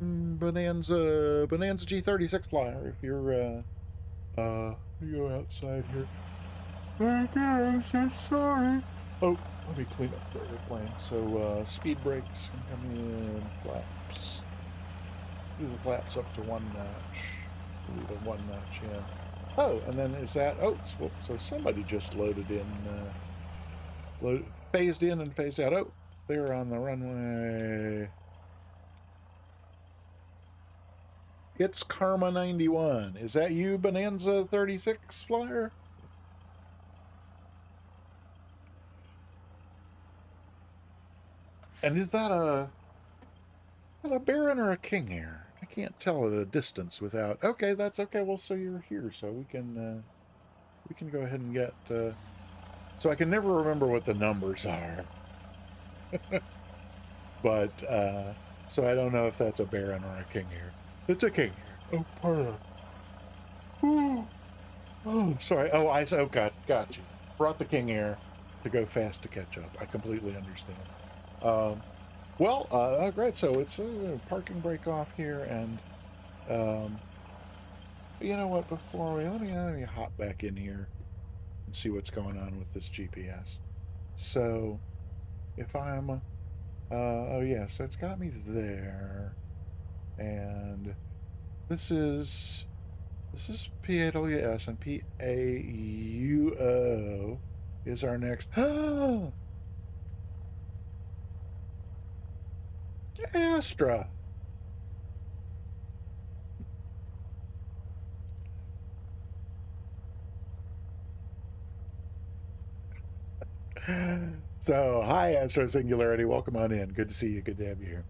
Bonanza G36 flyer. If you're you go outside here. Okay, I'm so sorry. Oh, Let me clean up the airplane. So speed brakes can come in, flaps. Do the flaps up to 1 notch. Leave a 1 notch in. Oh, and then is that, oh, so somebody just loaded in, phased in and phased out. Oh, they're on the runway. It's Karma 91. Is that you, Bonanza 36 flyer? And is that a Baron or a King Air? I can't tell at a distance without. Okay, that's okay. Well, so you're here, so we can go ahead and get. So I can never remember what the numbers are, but so I don't know if that's a Baron or a King Air. It's a King Air. Oh, pardon. Oh, sorry. Oh, got you. Brought the King Air to go fast to catch up. I completely understand. Well, great. So it's a parking brake off here, and you know what? Before we let me hop back in here and see what's going on with this GPS. So if I'm, oh yeah, so it's got me there, and this is PAWS, and PAUO is our next. Astra. So, hi, Astro Singularity. Welcome on in. Good to see you. Good to have you here.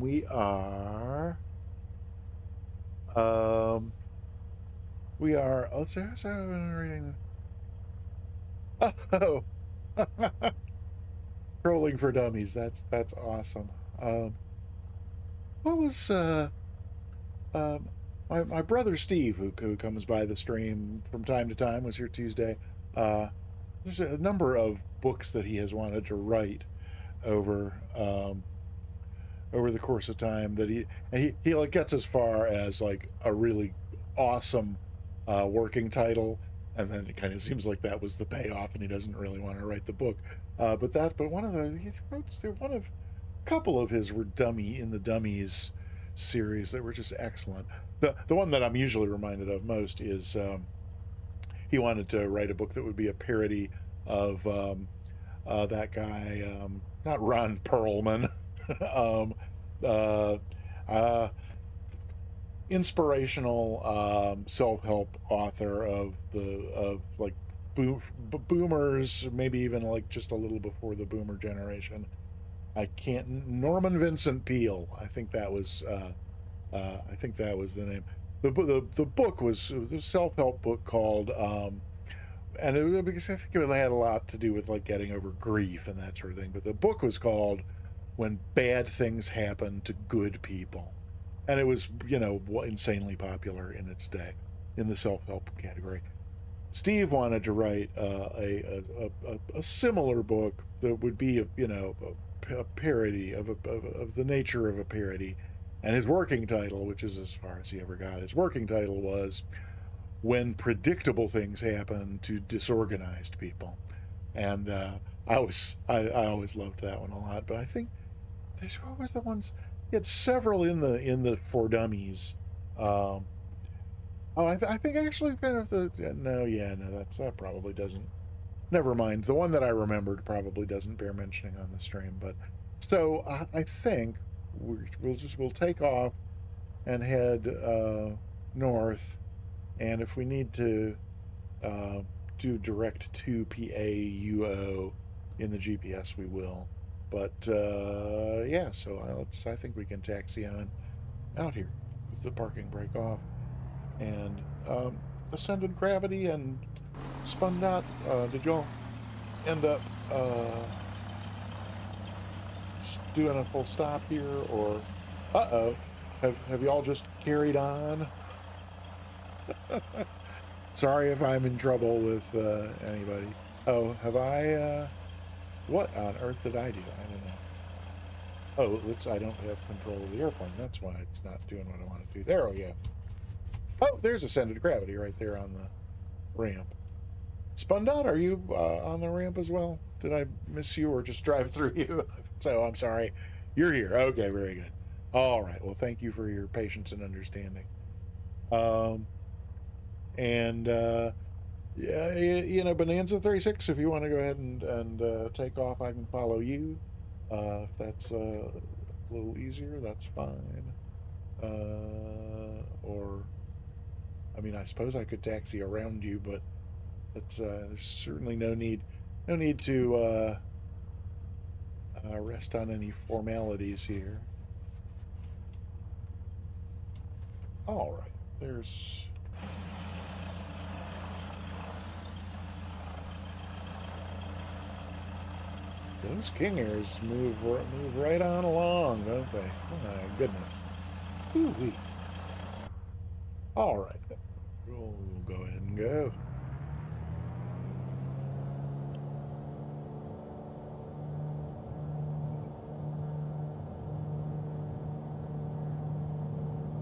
We are. Let's see. So reading. Oh, trolling for dummies. That's awesome. What was my brother Steve, who comes by the stream from time to time, was here Tuesday. There's a number of books that he has wanted to write over over the course of time that he like gets as far as like a really awesome working title, and then it kind of seems like that was the payoff, and he doesn't really want to write the book. But one of the he wrote one of a couple of his were dummies series that were just excellent. The one that I'm usually reminded of most is he wanted to write a book that would be a parody of that guy, not Ron Perlman, um, uh, uh, inspirational self-help author of like boomers, maybe even like just a little before the boomer generation. I can't. Norman Vincent Peale. I think that was the name. The book was a self-help book called and because I think it had a lot to do with like getting over grief and that sort of thing. But the book was called "When Bad Things Happen to Good People," and it was insanely popular in its day in the self-help category. Steve wanted to write a similar book that would be a parody of the nature of a parody, and his working title, which is as far as he ever got, his working title was "When Predictable Things Happen to Disorganized People," and I always loved that one a lot. But I think what was the ones he had several in the For Dummies. Oh, I think actually kind of that probably doesn't. Never mind. The one that I remembered probably doesn't bear mentioning on the stream. But so I think we'll take off and head north, and if we need to do direct to PAUO in the GPS, we will. But yeah, so I think we can taxi on out here with the parking brake off, and ascended gravity and spun dot. Did y'all end up doing a full stop here, or have y'all just carried on? Sorry if I'm in trouble with anybody. Oh, have I? What on earth did I do? I don't know. Oh, I don't have control of the airplane. That's why it's not doing what I want to do. There, oh yeah. Oh, there's ascended gravity right there on the ramp. Spundot, are you on the ramp as well? Did I miss you or just drive through you? So I'm sorry. You're here. Okay, very good. All right. Well, thank you for your patience and understanding. Um, and yeah, Bonanza 36. If you want to go ahead and take off, I can follow you. If that's a little easier, that's fine. Or I mean, I suppose I could taxi around you, but that's there's certainly no need to rest on any formalities here. All right, there's those King Airs move right on along, don't they? My goodness. Ooh-wee. All right, we'll go ahead and go.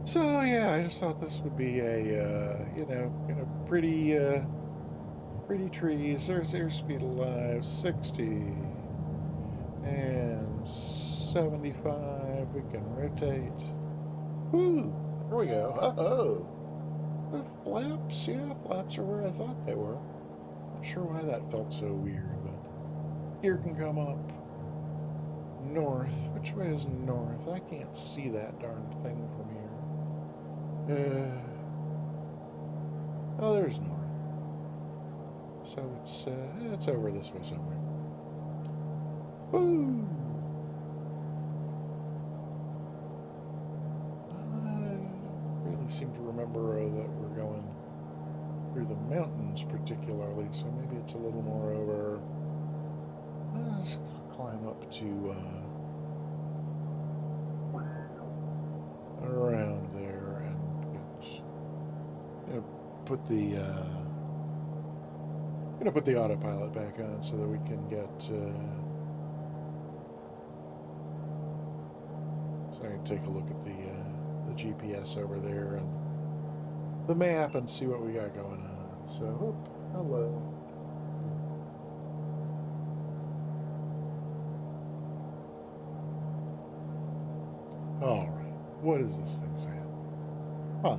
So yeah, I just thought this would be a pretty trees. There's airspeed alive 60 and 75. We can rotate. Woo! Here we go. Oh, the flaps. Yeah, flaps are where I thought they were. Not sure why that felt so weird, but gear can come up. North. Which way is north? I can't see that darn thing from here. Oh, there's north. So it's over this way somewhere. Woo! I don't really seem to remember that we're going through the mountains particularly, so maybe it's a little more over. I'm just gonna climb up to around there and put the put the autopilot back on so that we can get so I can take a look at the GPS over there and the map and see what we got going on. So, oh, hello. All right, what is this thing saying? Huh?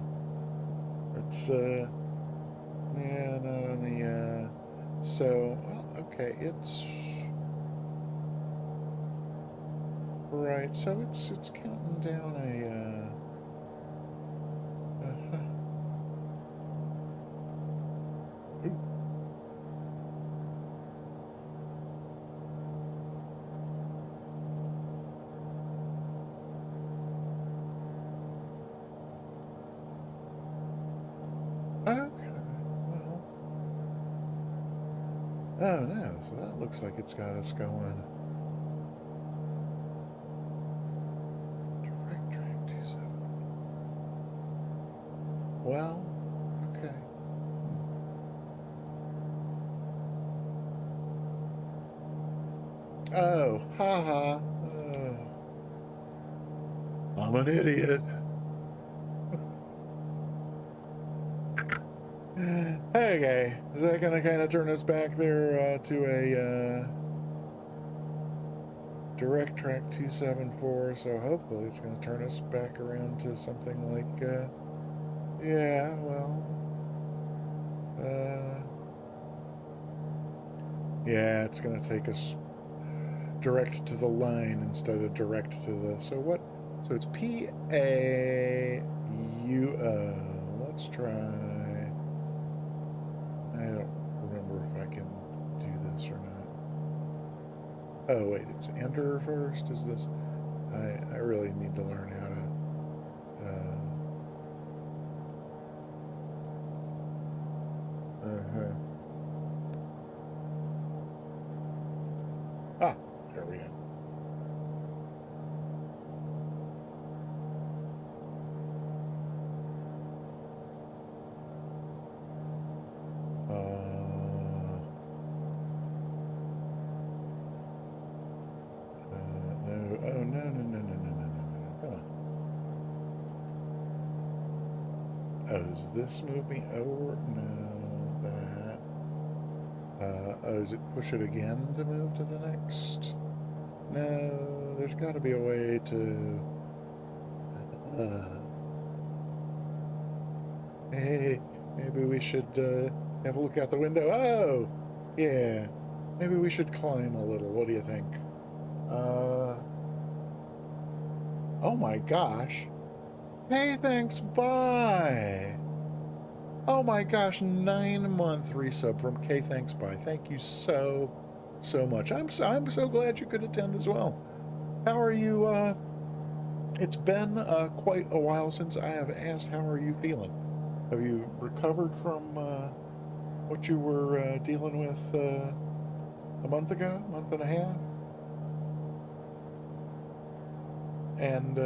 It's yeah, not on the so well, okay, it's right. So it's counting down a okay, well, oh no, so that looks like it's got us going. Direct track 27. Well, okay. Oh, haha. Oh, I'm an idiot. Okay, is that gonna kind of turn us back there to a direct track 274? So hopefully it's gonna turn us back around to something like, yeah, well, yeah, it's gonna take us direct to the line instead of direct to the. So what? So it's PAUO. Let's try. I don't remember if I can do this or not. Oh wait, it's enter first. Is this? I really need to learn how to. Ah, there we go. No. Oh no. Come on. Oh, does this move me over? No, that. Oh, is it push it again to move to the next? No, there's got to be a way to... Hey, maybe we should have a look out the window. Oh, yeah. Maybe we should climb a little. What do you think? Oh my gosh. Hey, thanks, bye. Oh my gosh, 9-month resub from K Thanks Bye. Thank you so much. I'm so glad you could attend as well. How are you? It's been quite a while since I have asked how are you feeling. Have you recovered from what you were dealing with a month ago, month and a half? And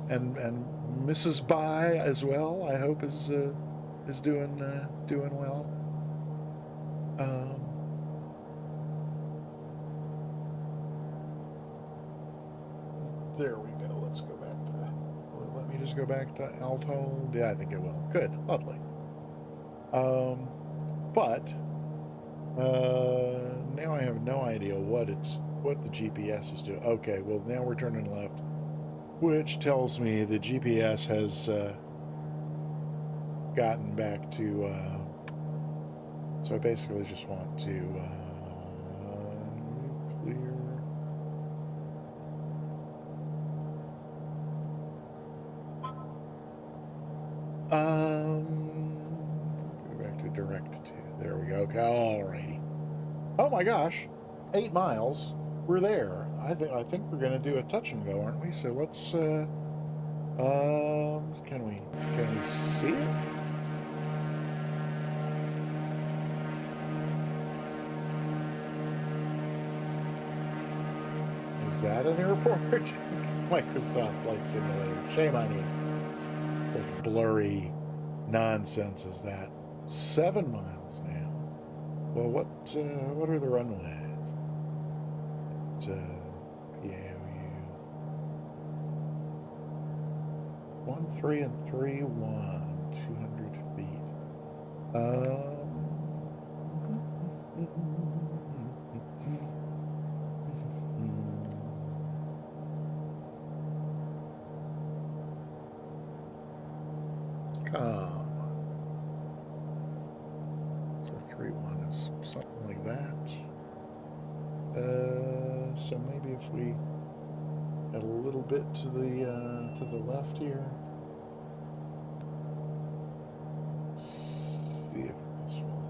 and Mrs. Bye as well, I hope is doing well. There we go. Let's go back to, let me just go back to Alto. Yeah, I think it will. Good, lovely. But now I have no idea what the GPS is doing. Okay, well now we're turning left, which tells me the GPS has gotten back to. So I basically just want to clear. Go back to direct to. There we go. Okay, alrighty. Oh my gosh, 8 miles. We're there. I think we're gonna do a touch and go, aren't we? So let's. Can we see it? Is that an airport? Microsoft Flight Simulator. Shame on you. What blurry nonsense is that? 7 miles now. Well, what are the runways? PAOU 13 and 31, 200 feet. Come on. So 3-1 is something like that. So maybe if we add a little bit to the left here. See if this will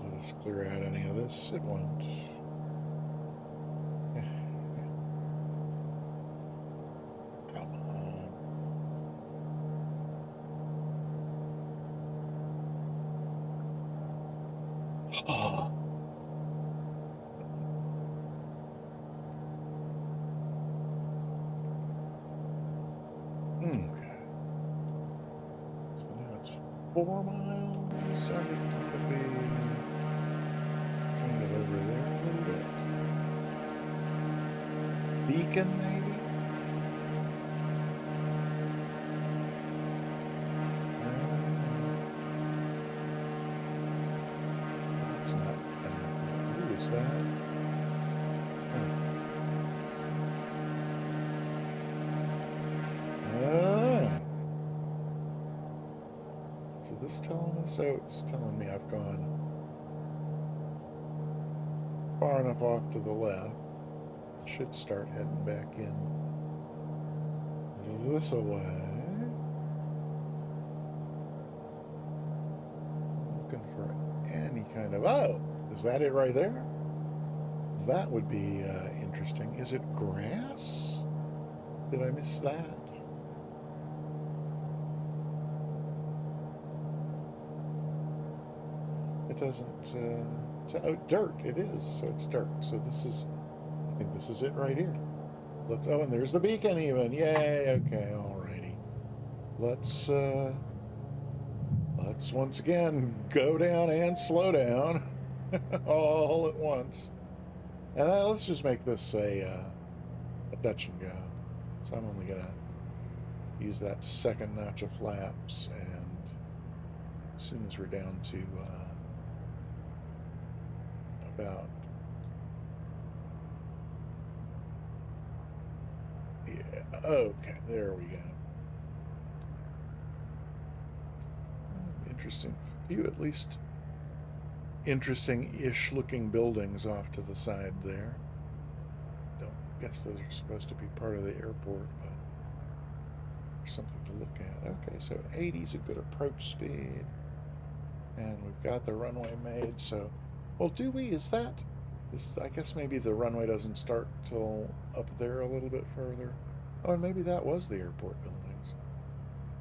let us clear out any of this. It won't. Come on. Oh. Okay. So now it's 4 miles. I think it's gonna be kind of over there a little bit. Beacon, maybe? It's not bad. Who is that? So this telling us? Oh, it's telling me I've gone far enough off to the left. Should start heading back in this way. Looking for any kind of... Oh! Is that it right there? That would be interesting. Is it grass? Did I miss that? It doesn't... oh, dirt. It is. So it's dirt. So this is... I think this is it right here. Let's... Oh, and there's the beacon even. Yay! Okay, alrighty. Let's once again go down and slow down all at once. And let's just make this a touch and go. So I'm only gonna use that second notch of flaps and as soon as we're down to about, yeah, okay, there we go. Interesting. Few at least interesting-ish looking buildings off to the side there. Don't guess those are supposed to be part of the airport, but there's something to look at. Okay, so 80 is a good approach speed. And we've got the runway made, so... Well, do we? I guess maybe the runway doesn't start till up there a little bit further. Oh, and maybe that was the airport buildings.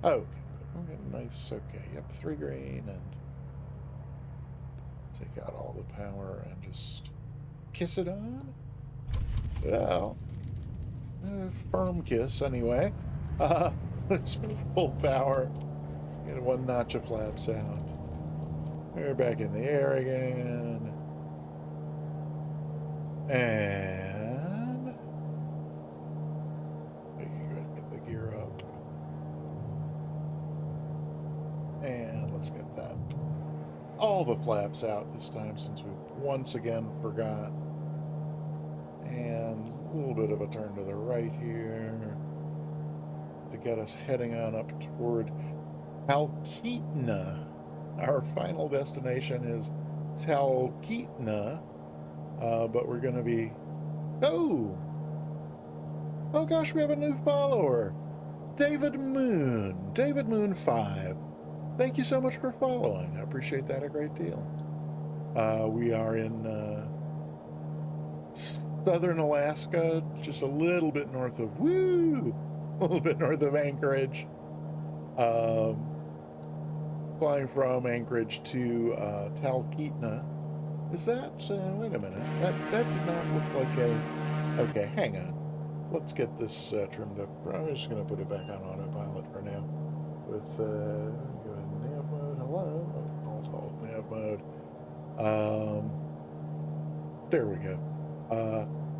Oh, okay. We're getting nice, okay, yep, 3 green, and take out all the power and just kiss it on? Well, firm kiss, anyway. Full power. Get 1 notch of flaps out. We're back in the air again. And we can go ahead and get the gear up. And let's get that. All the flaps out this time, since we once again forgot. And a little bit of a turn to the right here to get us heading on up toward Talkeetna. Our final destination is Talkeetna, but we're going to be... Oh gosh, we have a new follower. David Moon. David Moon 5. Thank you so much for following. I appreciate that a great deal. We are in southern Alaska, just a little bit north of... Woo! A little bit north of Anchorage. Flying from Anchorage to Talkeetna. Is that... wait a minute. That did not look like a... Okay, hang on. Let's get this trimmed up. I'm just going to put it back on autopilot for now. With nav mode. Hello. Alt nav mode. There we go.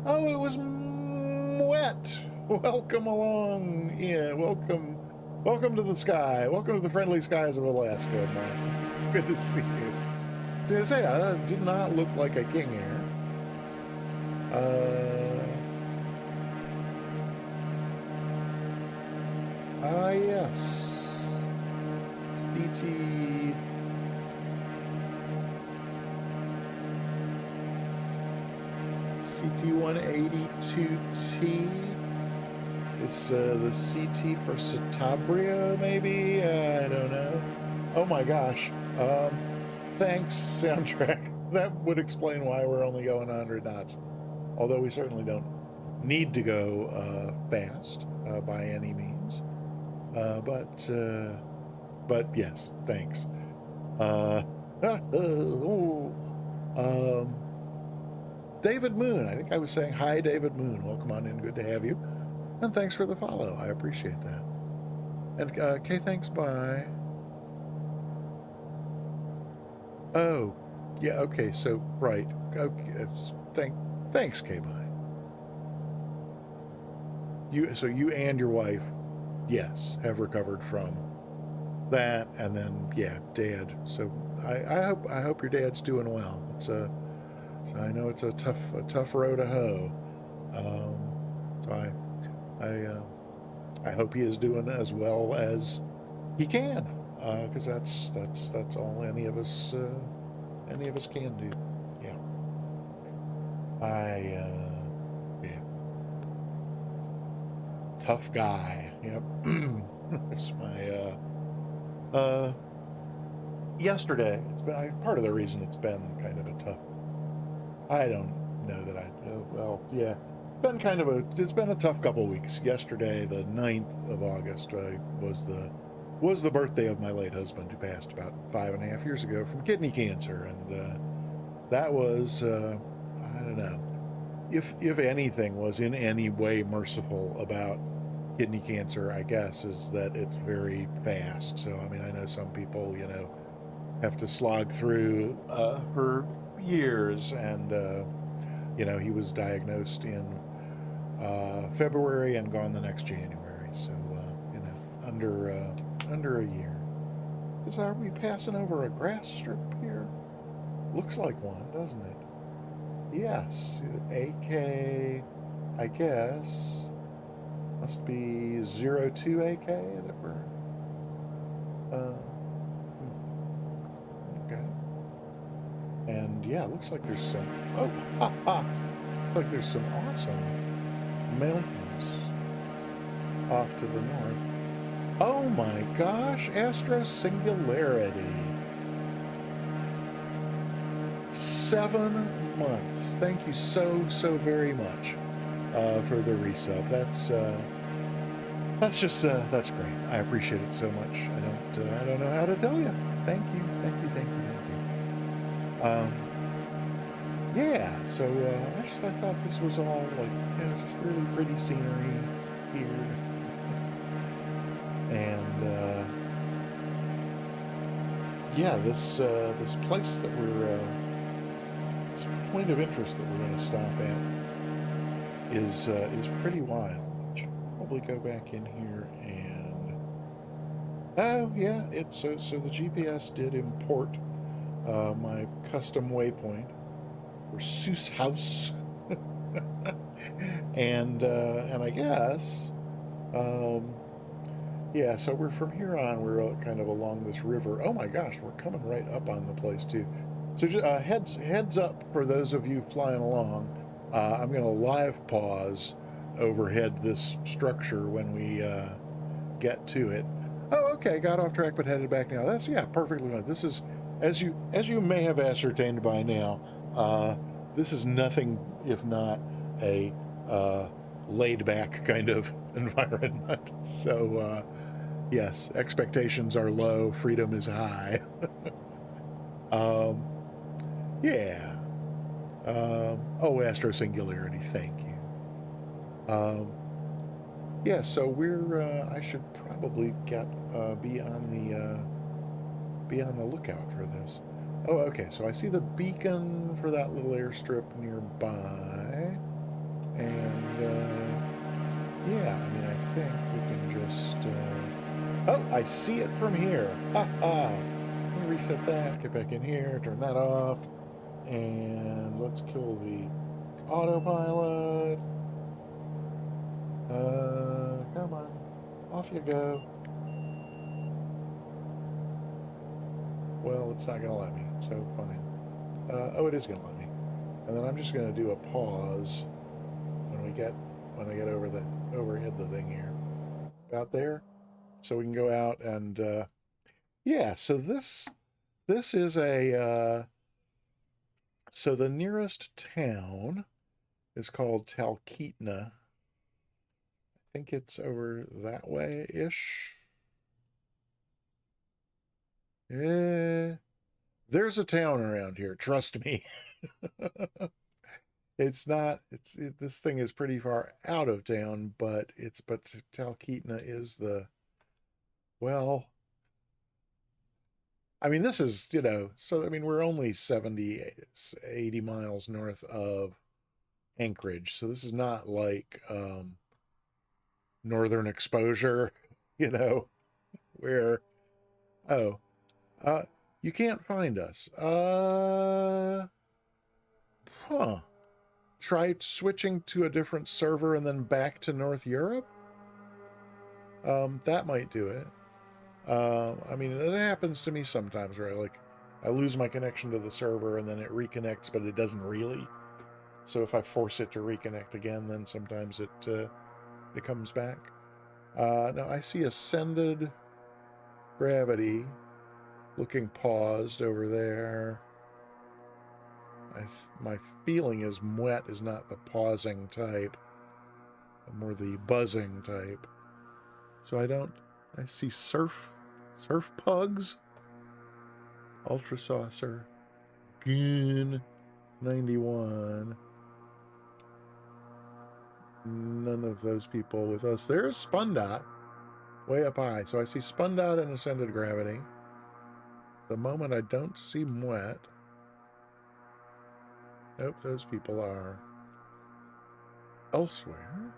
Oh, it was wet. Welcome along in. Welcome to the sky. Welcome to the friendly skies of Alaska, man. Good to see you. Did I say that did not look like a King Air? Yes. CT. CT-182T. Is the CT for Satabria, maybe? I don't know. Oh my gosh. Thanks, soundtrack. That would explain why we're only going 100 knots. Although we certainly don't need to go fast by any means. But yes, thanks. David Moon. I think I was saying hi, David Moon. Welcome on in. Good to have you. And thanks for the follow. I appreciate that. And Kay, thanks. Bye. Oh, yeah. Okay. So right. Okay. Thanks, Kay. Bye. So you and your wife, yes, have recovered from that, and then yeah, Dad. So I hope your dad's doing well. So I know it's a tough row to hoe. So I hope he is doing as well as he can, because that's all any of us can do. Yeah. Yeah. Tough guy. Yep. There's my yesterday. It's been part of the reason it's been kind of a tough. I don't know that I know. Well, yeah. It's been a tough couple of weeks. Yesterday, the 9th of August, was the birthday of my late husband, who passed about 5.5 years ago from kidney cancer, and that was I don't know if anything was in any way merciful about kidney cancer, I guess, is that it's very fast. So I mean, I know some people have to slog through for years, and he was diagnosed in February and gone the next January, so under a year. Are we passing over a grass strip here? Looks like one, doesn't it? Yes. AK, I guess. Must be 02 AK that we're... okay. And yeah, looks like there's some... Oh, ha, ha! Looks like there's some awesome mountains off to the north. Oh my gosh, Astro Singularity. 7 months. Thank you so very much for the resub. That's just that's great. I appreciate it so much. I don't know how to tell you. Thank you, thank you, thank you, thank you. Yeah. So I thought this was all like, you know, just really pretty scenery here, and yeah, this place that we're this point of interest that we're going to stop at is pretty wild. Should probably go back in here and oh yeah, it's so the GPS did import my custom waypoint for Suess House, and I guess yeah. So we're from here on. We're kind of along this river. Oh my gosh, we're coming right up on the place too. So just, heads up for those of you flying along. I'm going to live pause overhead this structure when we get to it. Oh, okay, got off track but headed back now. That's, yeah, perfectly fine. This is, as you may have ascertained by now, this is nothing if not a laid back kind of environment. So yes, expectations are low, freedom is high. um, yeah. Oh, Astro Singularity, thank you. Yeah, so we're I should probably be on the lookout for this. Oh, okay, so I see the beacon for that little airstrip nearby. And yeah, I mean, I think we can just oh, I see it from here. Ha ha. Let me reset that, get back in here, turn that off, and let's kill the autopilot. Come on. Off you go. Well, it's not going to let me, so fine. Oh, it is going to let me. And then I'm just going to do a pause when I get overhead the thing here. About there. So we can go out and, yeah, so this is so the nearest town is called Talkeetna. I think it's over that way-ish. There's a town around here, trust me. It's not, this thing is pretty far out of town, but Talkeetna is well, I mean, this is, you know, so, I mean, we're only 70, 80 miles north of Anchorage, so this is not like northern exposure, you know, where, oh, uh, you can't find us. Huh. Try switching to a different server and then back to North Europe? That might do it. I mean, it happens to me sometimes, right? Like, I lose my connection to the server and then it reconnects, but it doesn't really. So if I force it to reconnect again, then sometimes it comes back. Now I see ascended gravity looking paused over there. My feeling is Moet is not the pausing type, more the buzzing type. So I see surf pugs, ultra saucer, goon, 91. None of those people with us. There's Spundot, way up high. So I see Spundot and ascended gravity. The moment I don't see Moet. Nope, those people are elsewhere.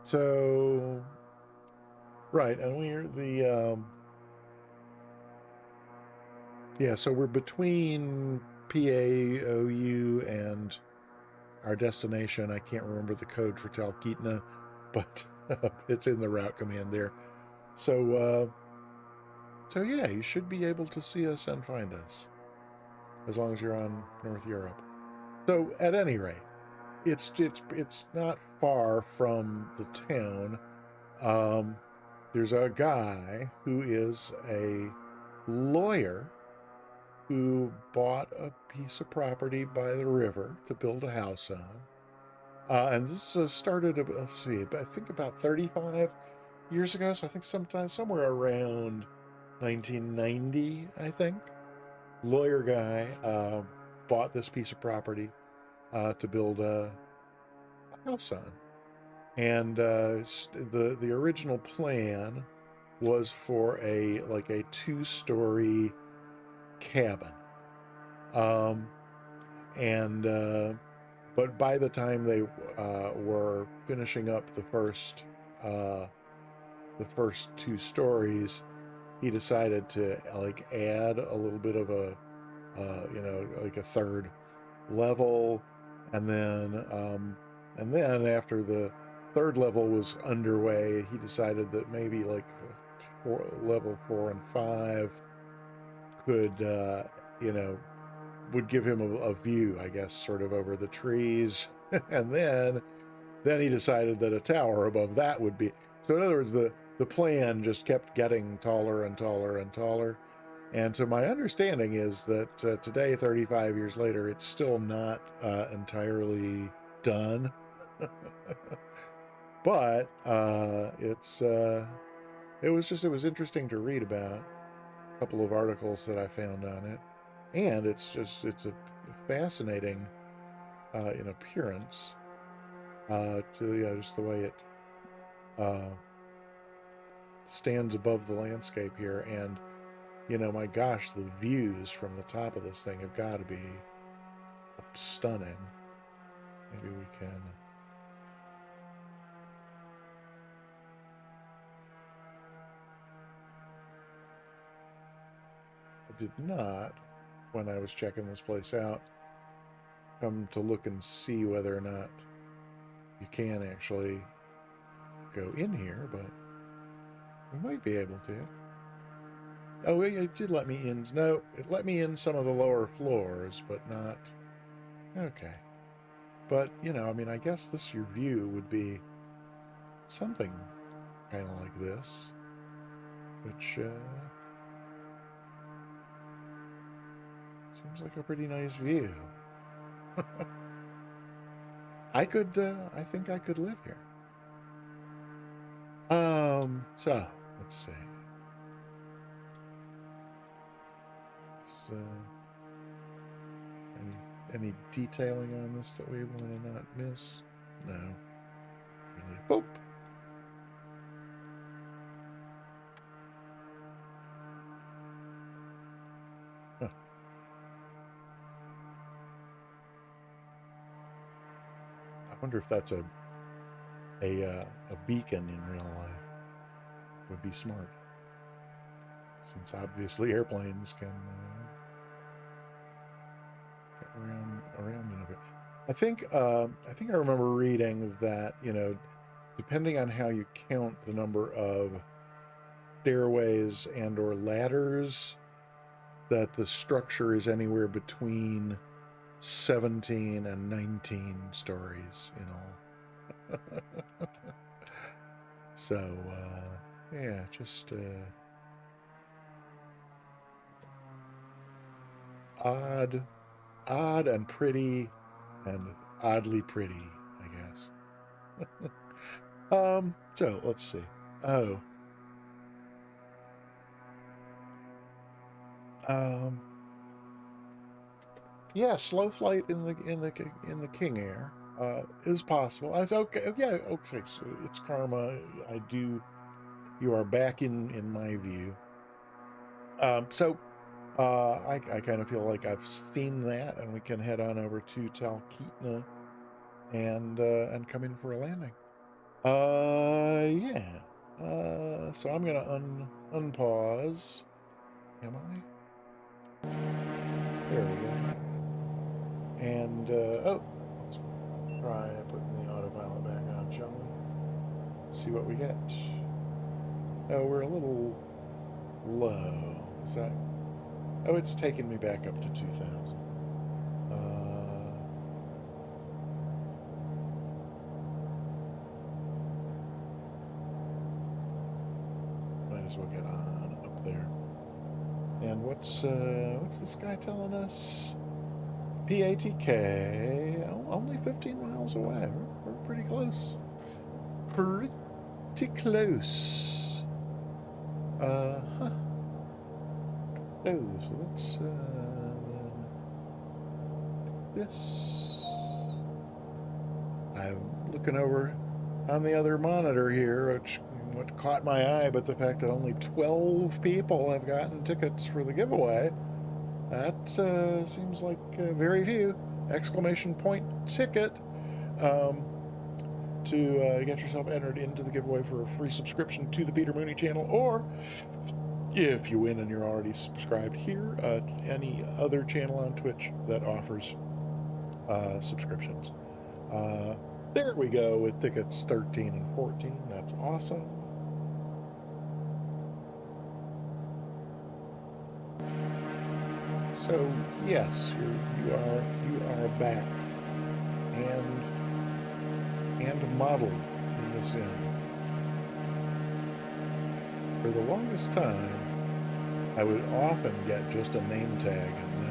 So Right, and we're yeah, so we're between PAOU and our destination. I can't remember the code for Talkeetna, but it's in the route command there. So yeah, you should be able to see us and find us as long as you're on North Europe. So at any rate, it's not far from the town. Um, there's a guy who is a lawyer who bought a piece of property by the river to build a house on. And this started, let's see, I think about 35 years ago. So I think sometime somewhere around 1990, I think. Lawyer guy bought this piece of property to build a house on. And the original plan was for a 2-story cabin. Um, and But by the time they were finishing up the first 2 stories, he decided to like add a little bit of a like a third level, and then after the third level was underway, he decided that maybe like level 4 and 5 could you know would give him a view, I guess, sort of over the trees. And then he decided that a tower above that would be. So in other words, the plan just kept getting taller and taller and taller. And so my understanding is that today, 35 years later, it's still not entirely done. But it was interesting to read about a couple of articles that I found on it, and it's a fascinating in appearance, to just the way it uh, stands above the landscape here. And my gosh, the views from the top of this thing have got to be stunning. Maybe we can. I did not, when I was checking this place out, come to look and see whether or not you can actually go in here, but we might be able to. Oh, it did let me in. No, it let me in some of the lower floors, but not. Okay. But, I mean, I guess your view would be something kind of like this, which seems like a pretty nice view. I think I could live here. So, let's see. So, any detailing on this that we want to not miss? No. Really. Boop. Huh. I wonder if that's a beacon in real life. Would be smart, since obviously airplanes can get around in a bit. I think I remember reading that depending on how you count the number of stairways and or ladders, that the structure is anywhere between 17 and 19 stories in all. So yeah, just odd and pretty, and oddly pretty, I guess. So let's see. Oh, um, yeah, slow flight in the King Air is possible. I was okay. Yeah, okay. So it's karma. I do. You are back in my view. So I kind of feel like I've seen that, and we can head on over to Talkeetna and come in for a landing. Yeah. So I'm gonna unpause. Am I? There we go. And oh, let's try putting the autopilot back on, shall we? See what we get. Oh, we're a little low. Is that? Oh, it's taken me back up to 2,000. Might as well get on up there. And what's this guy telling us? PATK, only 15 miles away. We're pretty close. Pretty close. Huh. Oh, so let's this. I'm looking over on the other monitor here, which what caught my eye, but the fact that only 12 people have gotten tickets for the giveaway. That seems like very few. Exclamation point ticket to get yourself entered into the giveaway for a free subscription to the Peter Mooney channel, or if you win and you're already subscribed here, any other channel on Twitch that offers subscriptions. There we go with tickets 13 and 14. That's awesome. So yes, you are back and modeled in this end. For the longest time, I would often get just a name tag and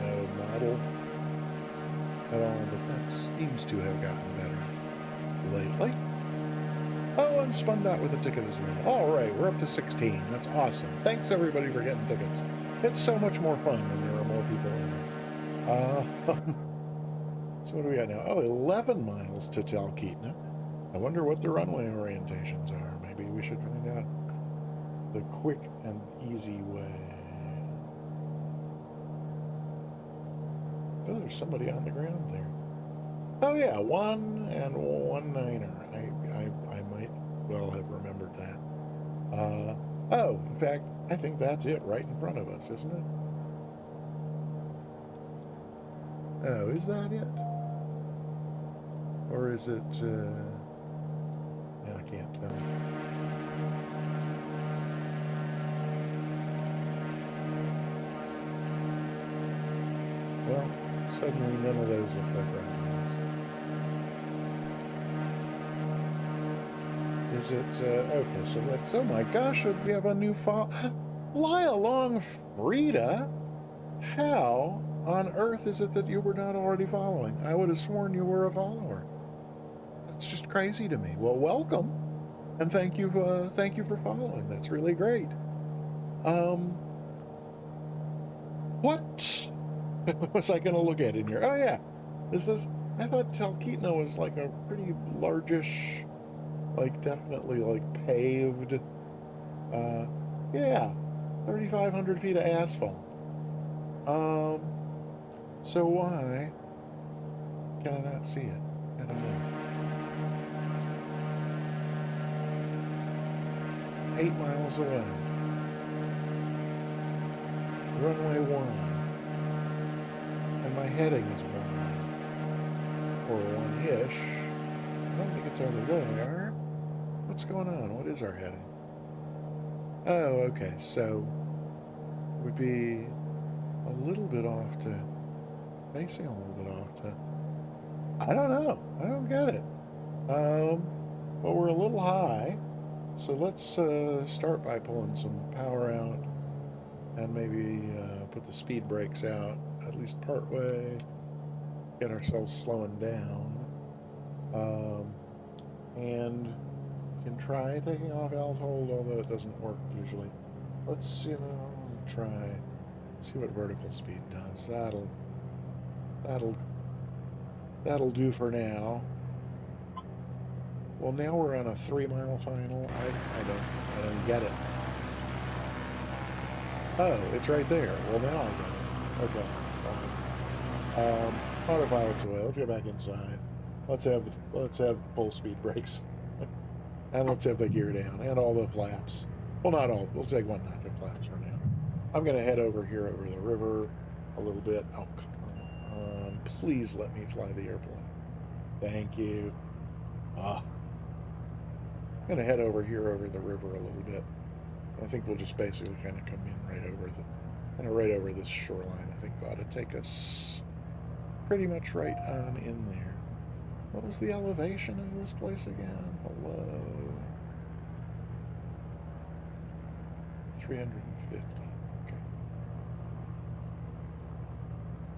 no model at all, but that seems to have gotten better lately. Oh, and Spundot with a ticket as well. All right, we're up to 16. That's awesome. Thanks, everybody, for getting tickets. It's so much more fun when there are more people in it. So what do we got now? Oh, 11 miles to Talkeetna. I wonder what the runway orientations are. Maybe we should find out the quick and easy way. Oh, there's somebody on the ground there. Oh yeah, 1 and 1-9er. I might well have remembered that. Oh, in fact, I think that's it right in front of us, isn't it? Oh, is that it? Or is it, I can't tell. Well, suddenly none of those look like right. Is it, okay, so let's, oh my gosh, we have a new fly along, Frida. How on earth is it that you were not already following? I would have sworn you were a follower. That's just crazy to me. Well, welcome, and thank you for following. That's really great. What was I going to look at in here? Oh yeah, this is, I thought Talkeetna was like a pretty largish, like definitely like paved, yeah, 3,500 feet of asphalt. So why can I not see it? I don't know. 8 miles away. Runway 1. And my heading is 1. Or 1-ish. I don't think it's over there. What's going on? What is our heading? Oh, okay. So would be a little bit off to, facing a little bit off to, I don't know. I don't get it. But we're a little high. So let's start by pulling some power out and maybe put the speed brakes out, at least part way, get ourselves slowing down. And can try taking off alt-hold, although it doesn't work usually. Let's, try, see what vertical speed does. That'll do for now. Well, now we're on a 3-mile final. I don't get it. Oh, it's right there. Well, now I get it. Okay. Autopilot's away. Let's get back inside. let's have full speed brakes. And let's have the gear down and all the flaps. Well, not all. We'll take one notch of flaps for now. I'm going to head over here over the river a little bit. Oh, come on. Please let me fly the airplane. Thank you. I'm going to head over here over the river a little bit. I think we'll just basically kind of come in right over this shoreline. I think ought to take us pretty much right on in there. What was the elevation of this place again? Hello. 350. Okay.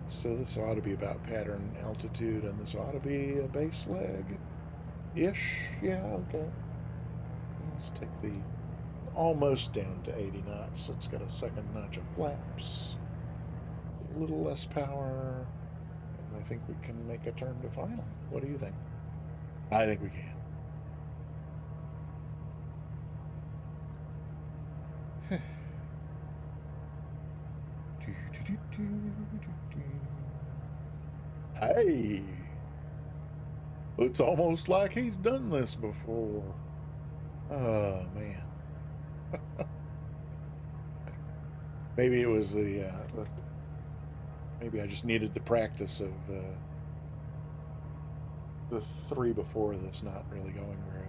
So this ought to be about pattern altitude, and this ought to be a base leg-ish. Yeah, okay. Let's take the almost down to 80 knots. It's got a second notch of flaps. A little less power. And I think we can make a turn to final. What do you think? I think we can. Hey! It's almost like he's done this before. Oh, man. Maybe it was maybe I just needed the practice of the three before this not really going very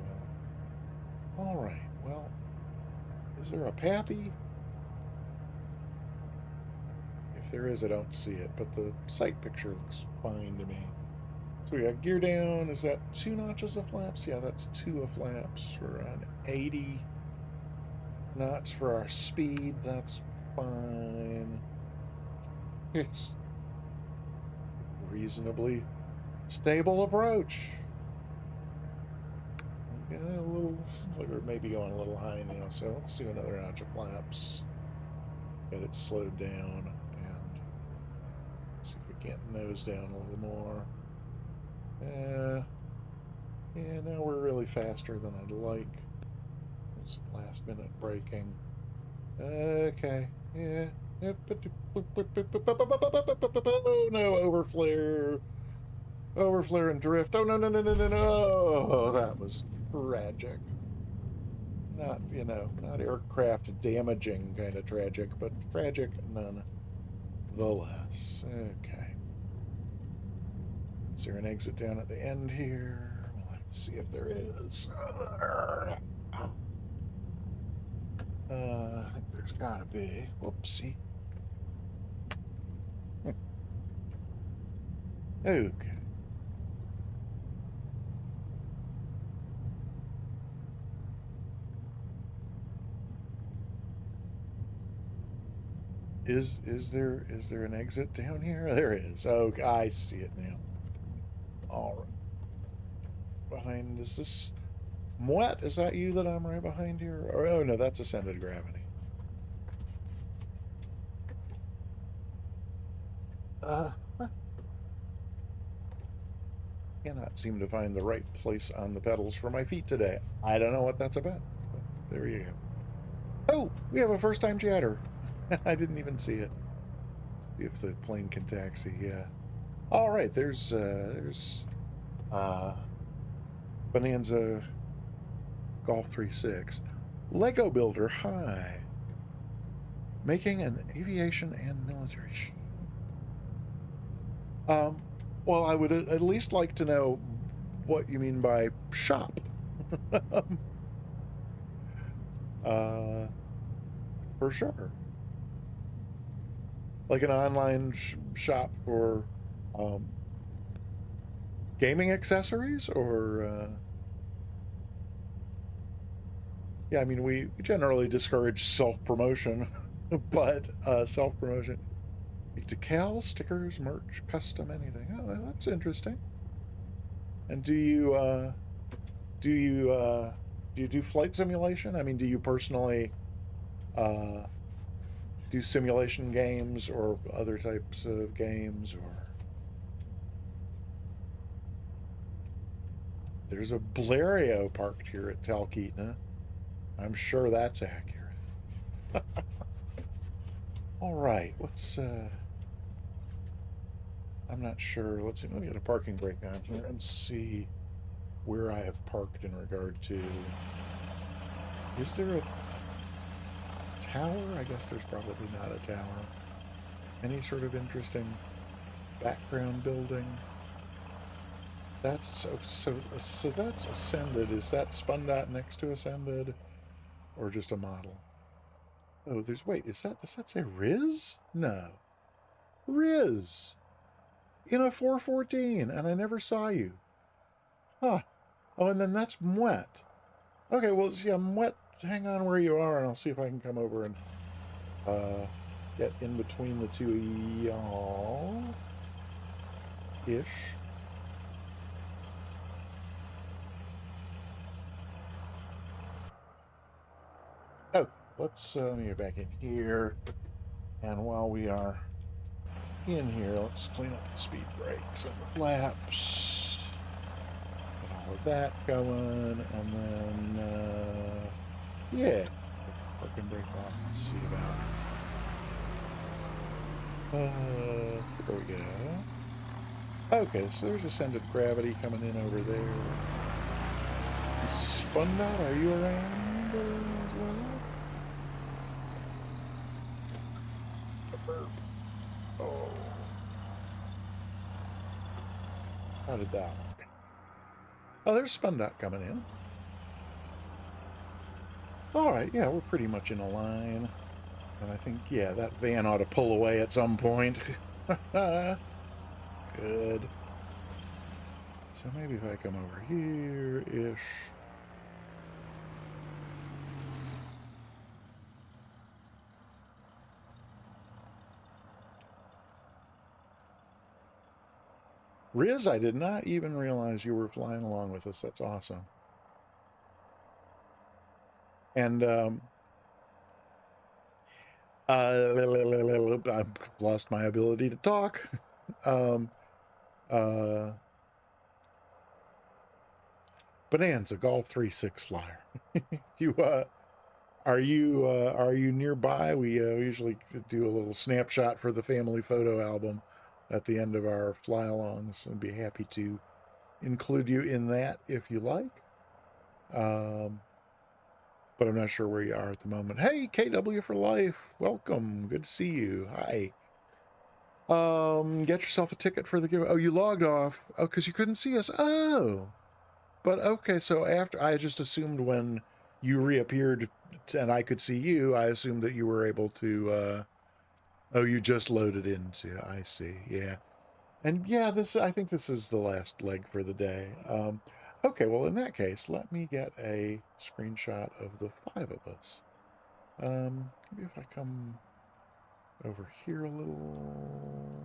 well. All right, well, is there a pappy? If there is, I don't see it, but the sight picture looks fine to me. So we got gear down. Is that 2 notches of flaps? Yeah, that's 2 of flaps. We're on 80 knots for our speed. That's fine. It's reasonably stable approach. Yeah, a little, like we're maybe going a little high now, so let's do another notch of flaps. Get it slowed down and see if we can't nose down a little more. Yeah, now we're really faster than I'd like. Some last minute braking. Okay, yeah. Oh no, overflare. Overflare and drift. Oh no, no, no, no, no, no. Oh, that was tragic. Not, not aircraft damaging kind of tragic, but tragic nonetheless. Okay. Is there an exit down at the end here? We'll have to see if there is. I think there's gotta be. Whoopsie. Okay. Is there an exit down here? There is. Okay, I see it now. All right. Behind, is this Moet? Is that you that I'm right behind here? Or, oh no, that's ascended gravity. Cannot seem to find the right place on the pedals for my feet today. I don't know what that's about. But there you go. Oh, we have a first-time chatter. I didn't even see it. Let's see if the plane can taxi. Yeah. All right. There's Bonanza Golf 3.6. Lego Builder. Hi. Making an aviation and military. Well, I would at least like to know what you mean by shop. For sure. Like an online shop for gaming accessories, or yeah, I mean, we generally discourage self-promotion, but self-promotion. Decals, stickers, merch, custom, anything. Oh, well, that's interesting. And do you do flight simulation? I mean, do you personally do simulation games or other types of games? Or there's a Blériot parked here at Talkeetna. I'm sure that's accurate. All right, what's I'm not sure. Let's see. Let me get a parking brake on here and see where I have parked in regard to. Is there a tower? I guess there's probably not a tower. Any sort of interesting background building? That's so that's Ascended. Is that Spun Dot next to Ascended, or just a model? Oh, there's wait. Does that say Riz? No, Riz in a 414, and I never saw you. Huh. Oh, and then that's Mwet. Okay, well, yeah, Mwet, hang on where you are, and I'll see if I can come over and get in between the two of y'all. Ish. Oh, let me get back in here. And while we are in here, let's clean up the speed brakes and the flaps. Get all of that going, and then, yeah, parking brake off and see about. There we go. Okay, so there's Ascended Gravity coming in over there. Spun Dot, are you around as well? Oh. How did that work? Oh, there's Spun Dot coming in. All right, yeah, we're pretty much in a line. And I think, yeah, that van ought to pull away at some point. Good. So maybe if I come over here-ish. Riz, I did not even realize you were flying along with us. That's awesome. And I've lost my ability to talk. Bonanza Golf 36 flyer. You are you nearby? We usually do a little snapshot for the family photo album at the end of our fly-alongs. I'd be happy to include you in that if you like. But I'm not sure where you are at the moment. Hey, KW for life. Welcome. Good to see you. Hi. Get yourself a ticket for the giveaway. Oh, you logged off. Oh, because you couldn't see us. Oh. But okay, so after I just assumed when you reappeared and I could see you, I assumed that you were able to oh, you just loaded into. I see. Yeah. And yeah, I think this is the last leg for the day. Okay, well, in that case, let me get a screenshot of the 5 of us. Maybe if I come over here a little.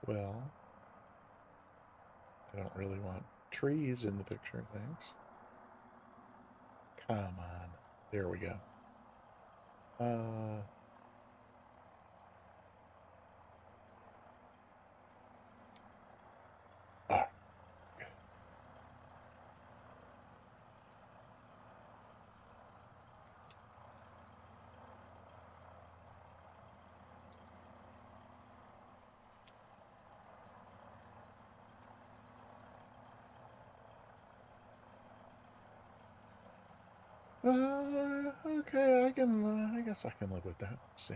Well, I don't really want trees in the picture, thanks. Come on. There we go. Ah, okay, I guess I can live with that. Let's see.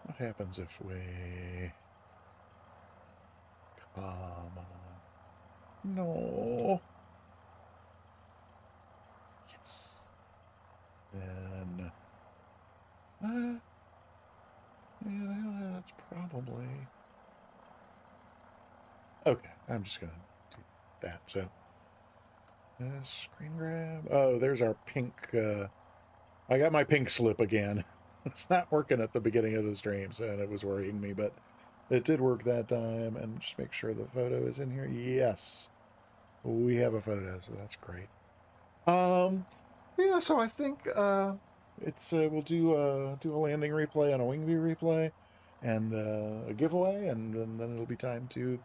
What happens if we... Come on. No. Yes. Then... yeah, that's probably... Okay, I'm just going to do that, so... screen grab. Oh, there's our pink... I got my pink slip again. It's not working at the beginning of the stream, so it was worrying me, but it did work that time. And just make sure the photo is in here. Yes, we have a photo, so that's great. Yeah. So I think it's we'll do a landing replay and a wing view replay, and a giveaway, and then it'll be time to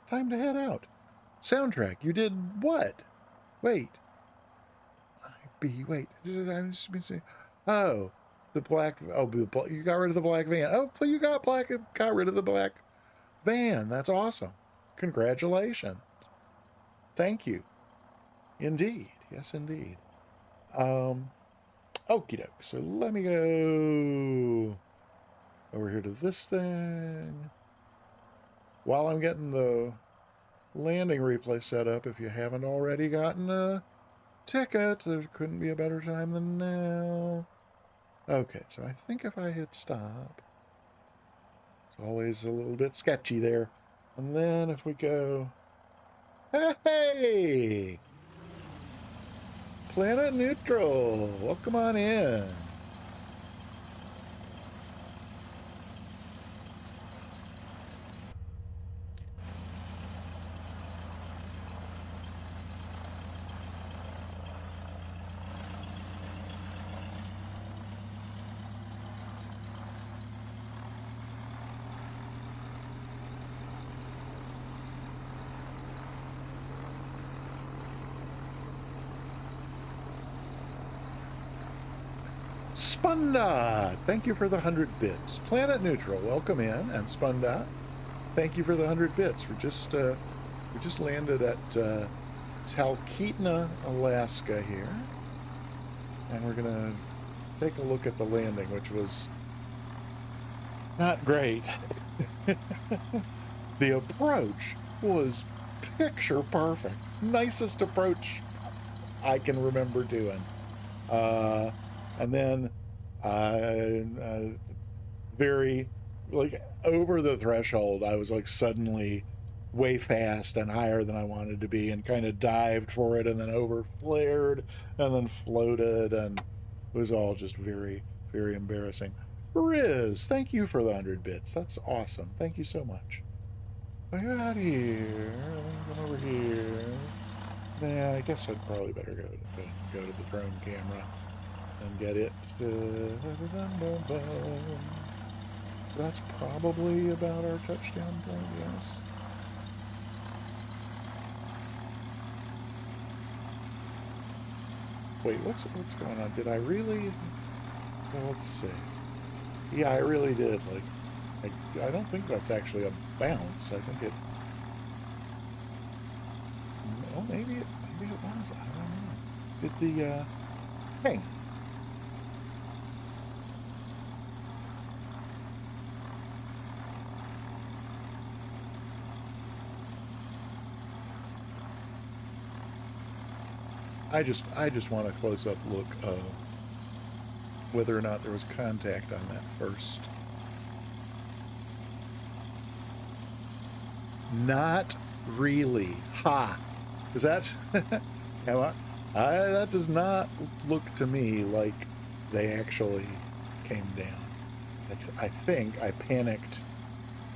head out. Soundtrack. You did what? Wait. Wait, did I just be saying? Oh, the black. Oh, you got rid of the black van. Oh, you got rid of the black Van, that's awesome. Congratulations. Thank you. Indeed. Yes, indeed. Okie doke. So let me go over here to this thing. While I'm getting the landing replay set up, if you haven't already gotten a ticket, there couldn't be a better time than now. Okay, so I think if I hit stop, it's always a little bit sketchy there. And then if we go, hey, Planet Neutral, welcome on in. Spundot, thank you for the 100 bits. Planet Neutral, welcome in, and Spundot, thank you for the 100 bits. We just landed at Talkeetna, Alaska here, and we're gonna take a look at the landing, which was not great. The approach was picture perfect, nicest approach I can remember doing. And then very, like, over the threshold, I was like suddenly way fast and higher than I wanted to be, and kind of dived for it, and then over flared, and then floated, and it was all just very, very embarrassing. Riz, thank you for the 100 bits. That's awesome. Thank you so much. I got here. Come over here. Nah, I guess I'd probably better go to the drone camera and get it. So that's probably about our touchdown point, yes. Wait, what's going on? Did I really? Well, let's see. Yeah, I really did. Like, I don't think that's actually a bounce. I think it. Well, maybe it was. I don't know. Did the hey? I just want a close-up look of whether or not there was contact on that first. Not really. Ha! Is that? That does not look to me like they actually came down. I think I panicked.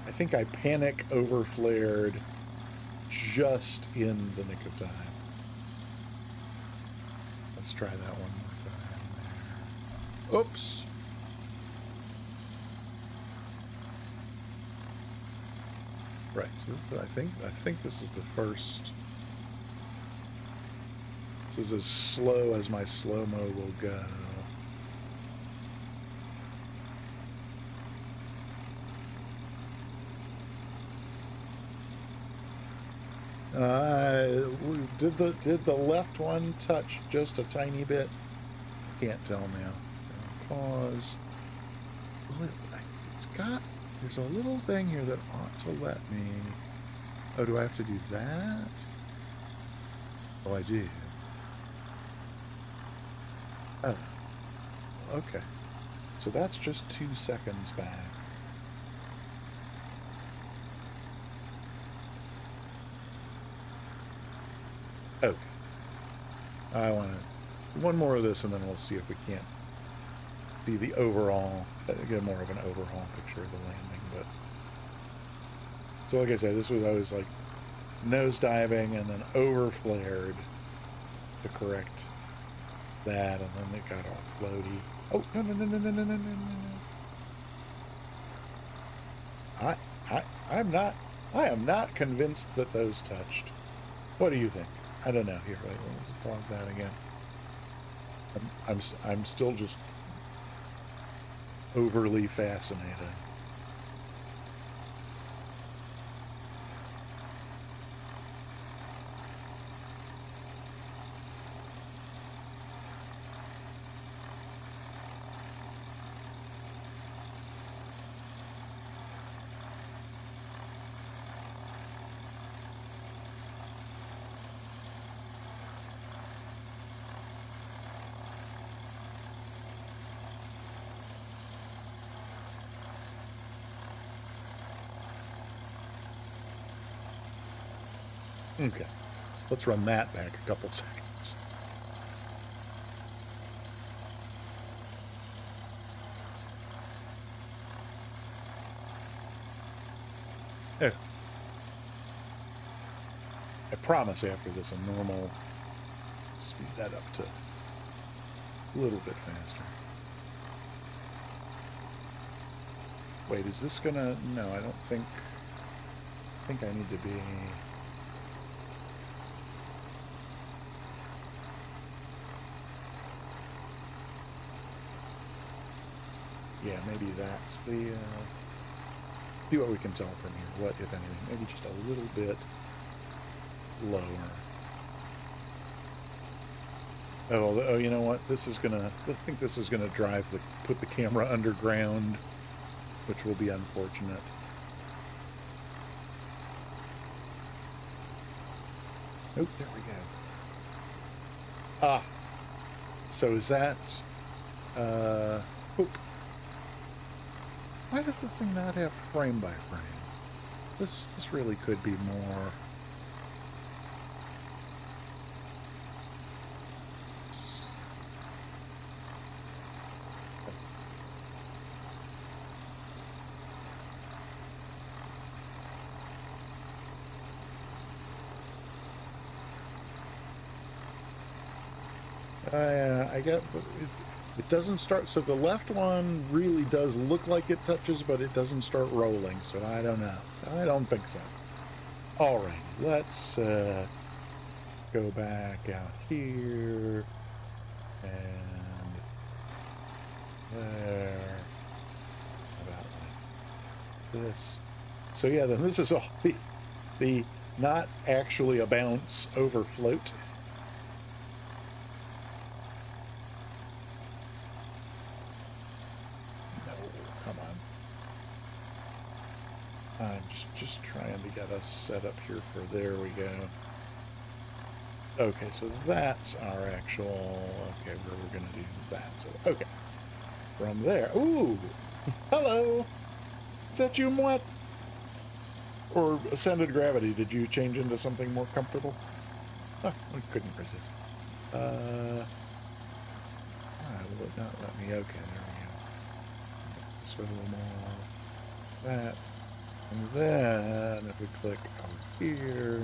I think I panic overflared just in the nick of time. Let's try that one more time there. Oops. Right, so this, I think this is the first. This is as slow as my slow-mo will go. Did the left one touch just a tiny bit? Can't tell now. Pause. Well, it's got. There's a little thing here that ought to let me. Oh, do I have to do that? Oh, I do. Oh. Okay. So that's just 2 seconds back. Okay. I want one more of this, and then we'll see if we can't see the overall, get more of an overhaul picture of the landing. But so, like I said, I was like nose diving and then over flared to correct that, and then it got all floaty. Oh, no. I am not convinced that those touched. What do you think? I don't know. Here, wait, let's pause that again. I'm still just overly fascinated. Okay, let's run that back a couple seconds. Yeah. I promise after this, a normal speed that up to a little bit faster. Wait, is this gonna... No, I don't think... I think I need to be... Yeah, maybe that's the... see what we can tell from here. What, if anything? Maybe just a little bit lower. Oh, you know what? This is gonna... I think this is gonna put the camera underground, which will be unfortunate. Oh, there we go. Ah. So is that... Oop. Why does this thing not have frame by frame? This really could be more... I get... It doesn't start... So the left one really does look like it touches, but it doesn't start rolling, so I don't know. I don't think so. Alright, let's go back out here. And there. About like this. So yeah, then this is all the not actually a bounce over float. I'm just trying to get us set up here for... There we go. Okay, so that's our actual... Okay, where we're going to do that. So, okay. From there... Ooh! Hello! Is that you, Mwet? Or Ascended Gravity? Did you change into something more comfortable? Oh, I couldn't resist. It would not let me... Okay, there we go. Just a little more... That... And then if we click over here,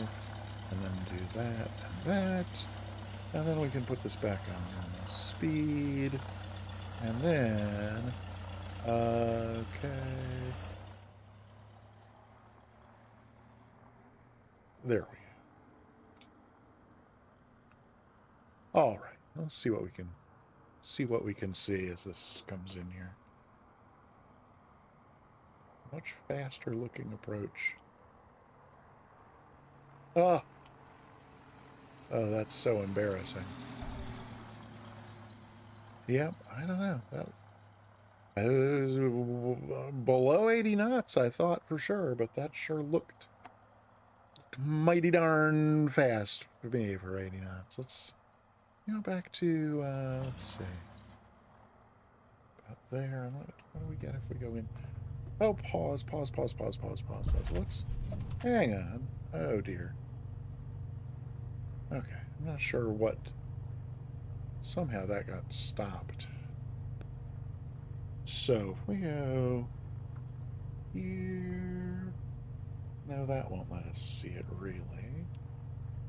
and then do that and that, and then we can put this back on normal speed, and then, okay, there we go. All right, let's see what we can see as this comes in here. Much faster looking approach. Oh, that's so embarrassing. Yep, I don't know. That, below 80 knots, I thought for sure, but that sure looked mighty darn fast for me for 80 knots. Let's go back to, let's see. About there. What do we get if we go in? Oh, pause. What's... Hang on. Oh, dear. Okay, I'm not sure what... Somehow that got stopped. So, if we go... here... No, that won't let us see it, really.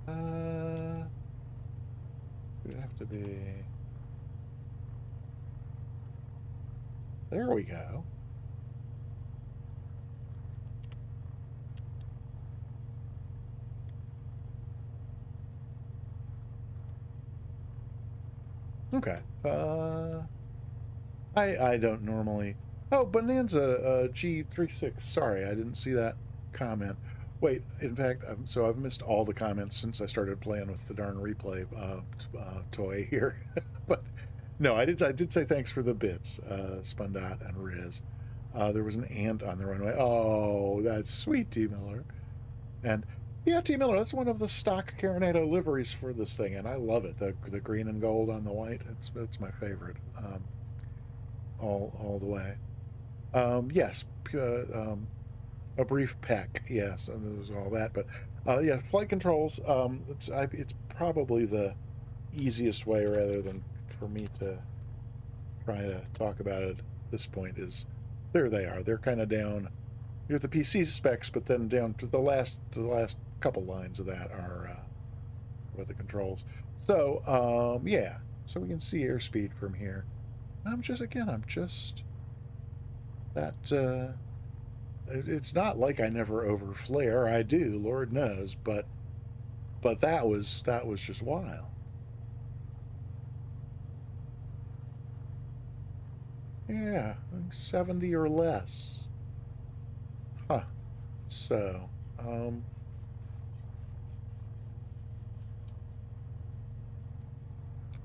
It would have to be... There we go. Okay. I don't normally... Oh, Bonanza G36. Sorry, I didn't see that comment. Wait, in fact, so I've missed all the comments since I started playing with the darn replay toy here. But no, I did say thanks for the bits, Spundot and Riz. There was an ant on the runway. Oh, that's sweet, T. Miller. And yeah, T. Miller, that's one of the stock Carinado liveries for this thing, and I love it. The green and gold on the white. It's my favorite. All the way. Yes. A brief peck, yes, and there was all that. But Yeah, flight controls. It's probably the easiest way, rather than for me to try to talk about it at this point. Is there they are. They're kind of down. You're the PC specs, but then down to the last couple lines of that are with the controls. So yeah, so we can see airspeed from here. I'm just that. It's not like I never overflare. I do, Lord knows, but that was just wild. Yeah, like 70 or less. Huh. So, let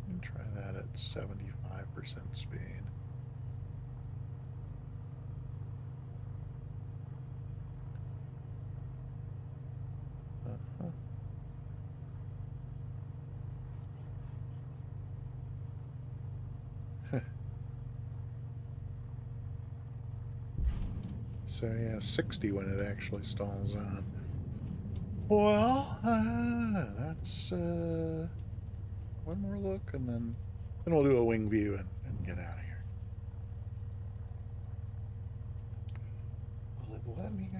me try that at 75% speed. Uh-huh. So yeah, 60 when it actually stalls on. Well, that's one more look, and then we'll do a wing view and get out of here. Will it let me go?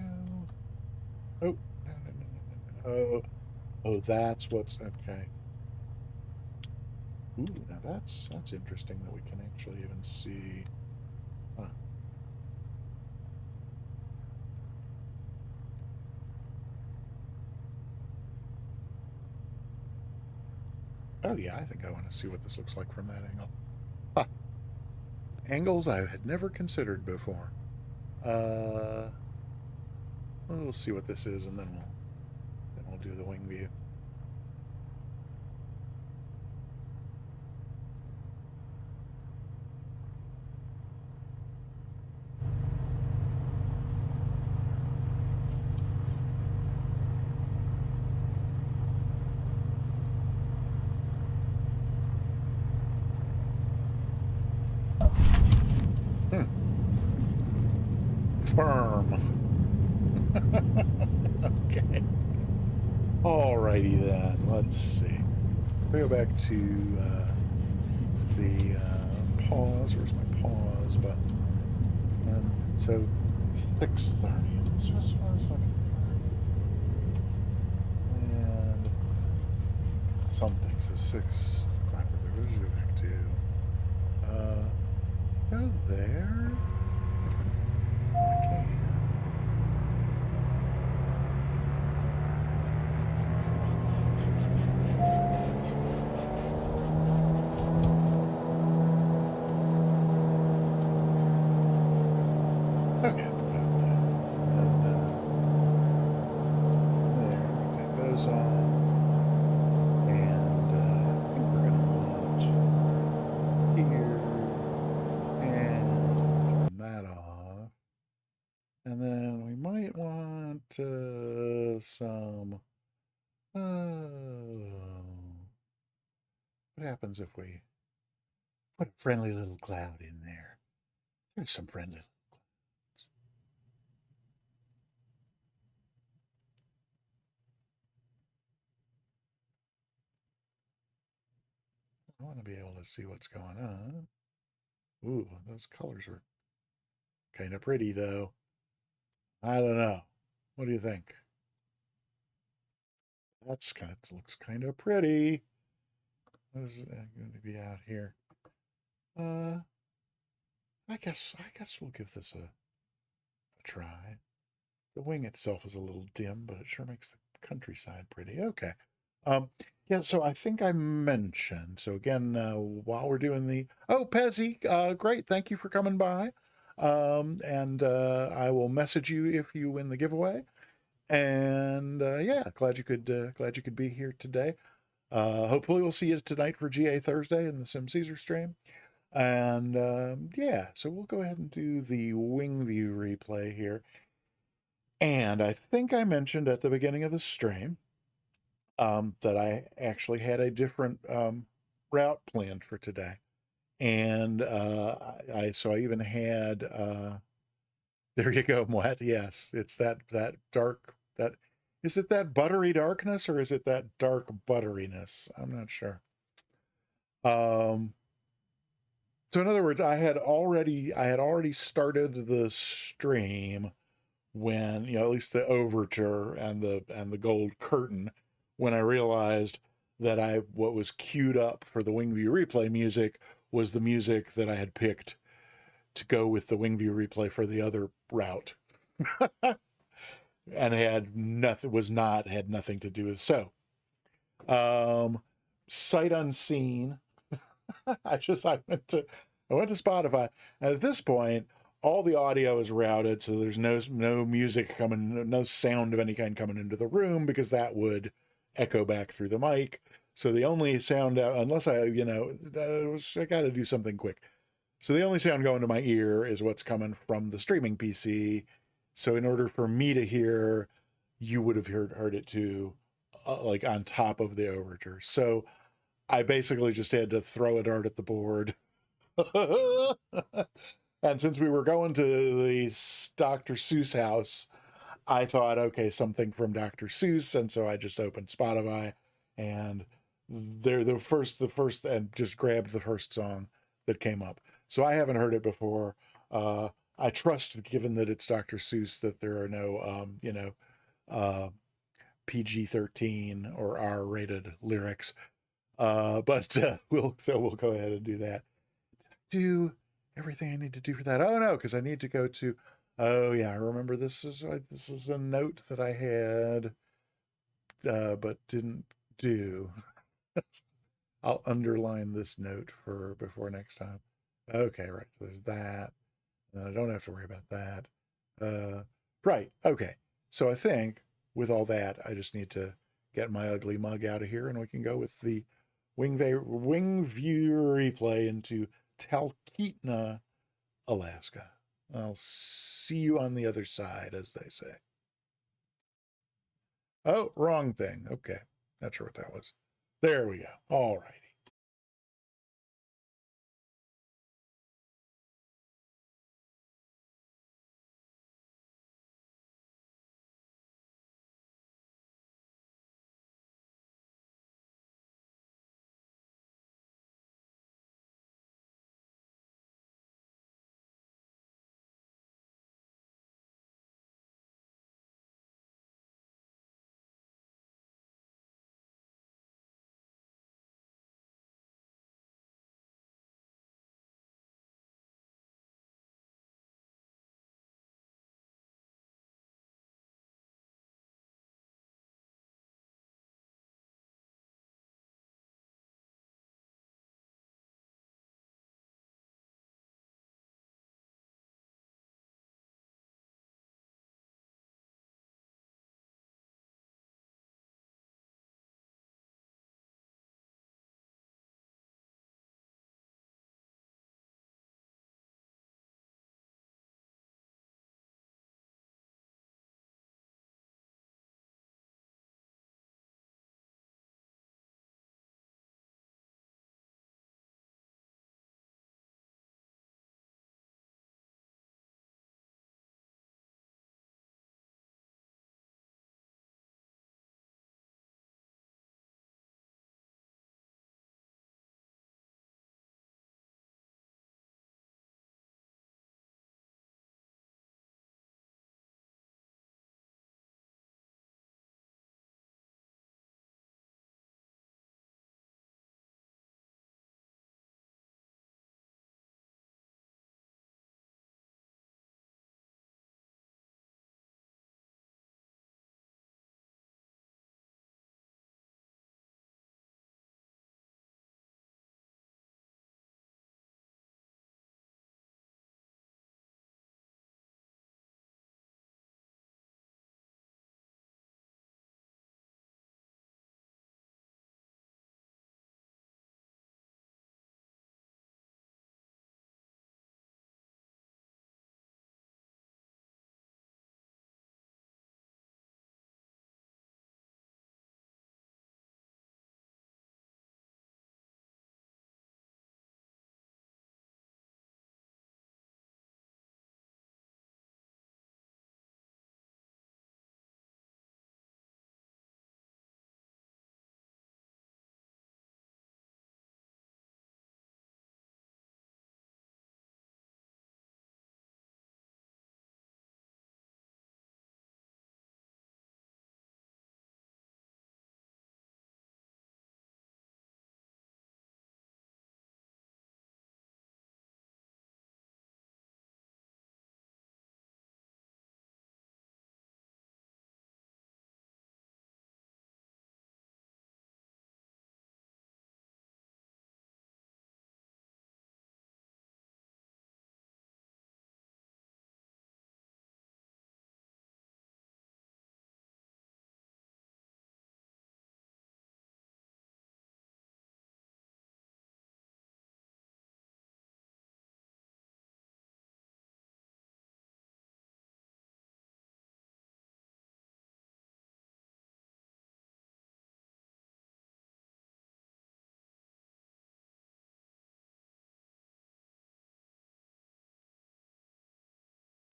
Oh, no, no, no, no, no, no. Oh, that's what's okay. Ooh, now that's interesting that we can actually even see. Huh. Oh yeah, I think I want to see what this looks like from that angle. Huh. Angles I had never considered before. Uh, we'll see what this is, and then we'll do the wing view. Hmm. Firm. Okay. Alrighty then. Let's see. We go back to the pause. Where's my pause button? And so 6:30. It's just like and something. So 6. What did we go back to? Go there. Oh, I can't. Okay, and there, take those off, and I think we're gonna want here and that off, and then we might want some. What happens if we put a friendly little cloud in there? There's some friendly. I want to be able to see what's going on. Ooh, those colors are kind of pretty, though. I don't know. What do you think? That's kind of, looks kind of pretty. This is going to be out here. Uh, I guess we'll give this a try. The wing itself is a little dim, but it sure makes the countryside pretty. Okay. Um, yeah, so I think I mentioned. So again, while we're doing Pezzy, great, thank you for coming by. And I will message you if you win the giveaway. And yeah, glad you could be here today. Hopefully we'll see you tonight for GA Thursday in the Sim Caesar stream. And yeah, so we'll go ahead and do the wing view replay here. And I think I mentioned at the beginning of the stream that I actually had a different route planned for today. And so I even had there you go, Moet. Yes, it's that dark that Is it that buttery darkness or is it that dark butteriness? I'm not sure. So in other words, I had already started the stream when, at least the overture and the gold curtain, when I realized that what was queued up for the Wingview replay music was the music that I had picked to go with the Wingview replay for the other route. And had nothing to do with. So sight unseen, I went to Spotify, and at this point all the audio is routed, so there's no music coming, no sound of any kind coming into the room, because that would echo back through the mic. So the only sound, unless I got to do something quick. So the only sound going to my ear is what's coming from the streaming PC. So in order for me to hear, you would have heard it too, like on top of the overture. So I basically just had to throw a dart at the board. And since we were going to the Dr. Seuss house, I thought, okay, something from Dr. Seuss, and so I just opened Spotify, and they're the first, and just grabbed the first song that came up. So I haven't heard it before. I trust, given that it's Dr. Seuss, that there are no, PG-13 or R-rated lyrics. But we'll go ahead and do that. Do everything I need to do for that. Oh no, because I need to go to. Oh yeah, I remember this is a note that I had, but didn't do. I'll underline this note for before next time. Okay, right. So there's that. And I don't have to worry about that. Right. Okay. So I think with all that, I just need to get my ugly mug out of here, and we can go with the wing view replay into Talkeetna, Alaska. I'll see you on the other side, as they say. Oh, wrong thing. Okay. Not sure what that was. There we go. All right.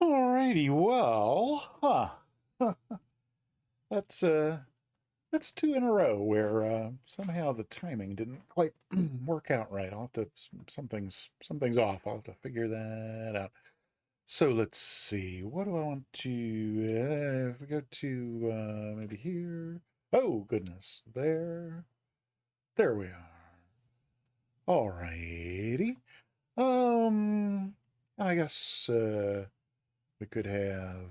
Alrighty, well, that's that's two in a row where somehow the timing didn't quite work out right. I'll have to something's off. I'll have to figure that out. So let's see. What do I want to? If we go to maybe here. Oh goodness, there we are. Alrighty. I guess we could have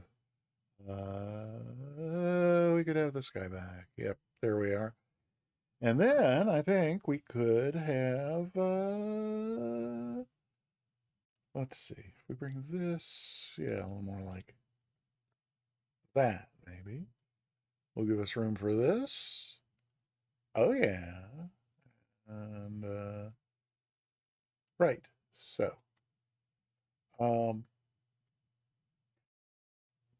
this guy back. Yep, there we are. And then I think we could have let's see. If we bring this, yeah, a little more like that, maybe. Will give us room for this. Oh yeah. And right. So um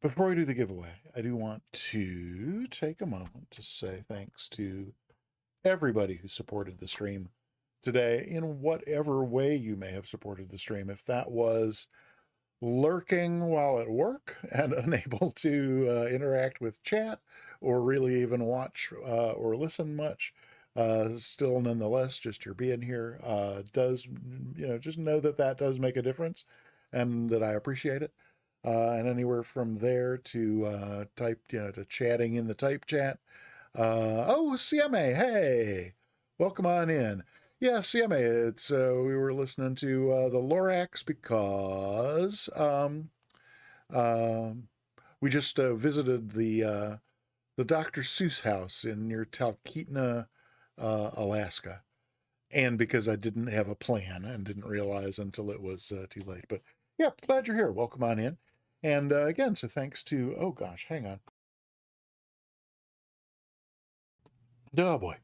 before we do the giveaway, I do want to take a moment to say thanks to everybody who supported the stream today in whatever way you may have supported the stream. If that was lurking while at work and unable to interact with chat or really even watch or listen much, still nonetheless, just your being here does, just know that that does make a difference and that I appreciate it. And anywhere from there to type, to chatting in the type chat. Oh, CMA, hey, welcome on in. Yeah, CMA, it's we were listening to the Lorax because we just visited the Dr. Seuss house in near Talkeetna, Alaska, and because I didn't have a plan and didn't realize until it was too late. But yeah, glad you're here. Welcome on in. And again, so thanks to, oh gosh, hang on. Oh boy.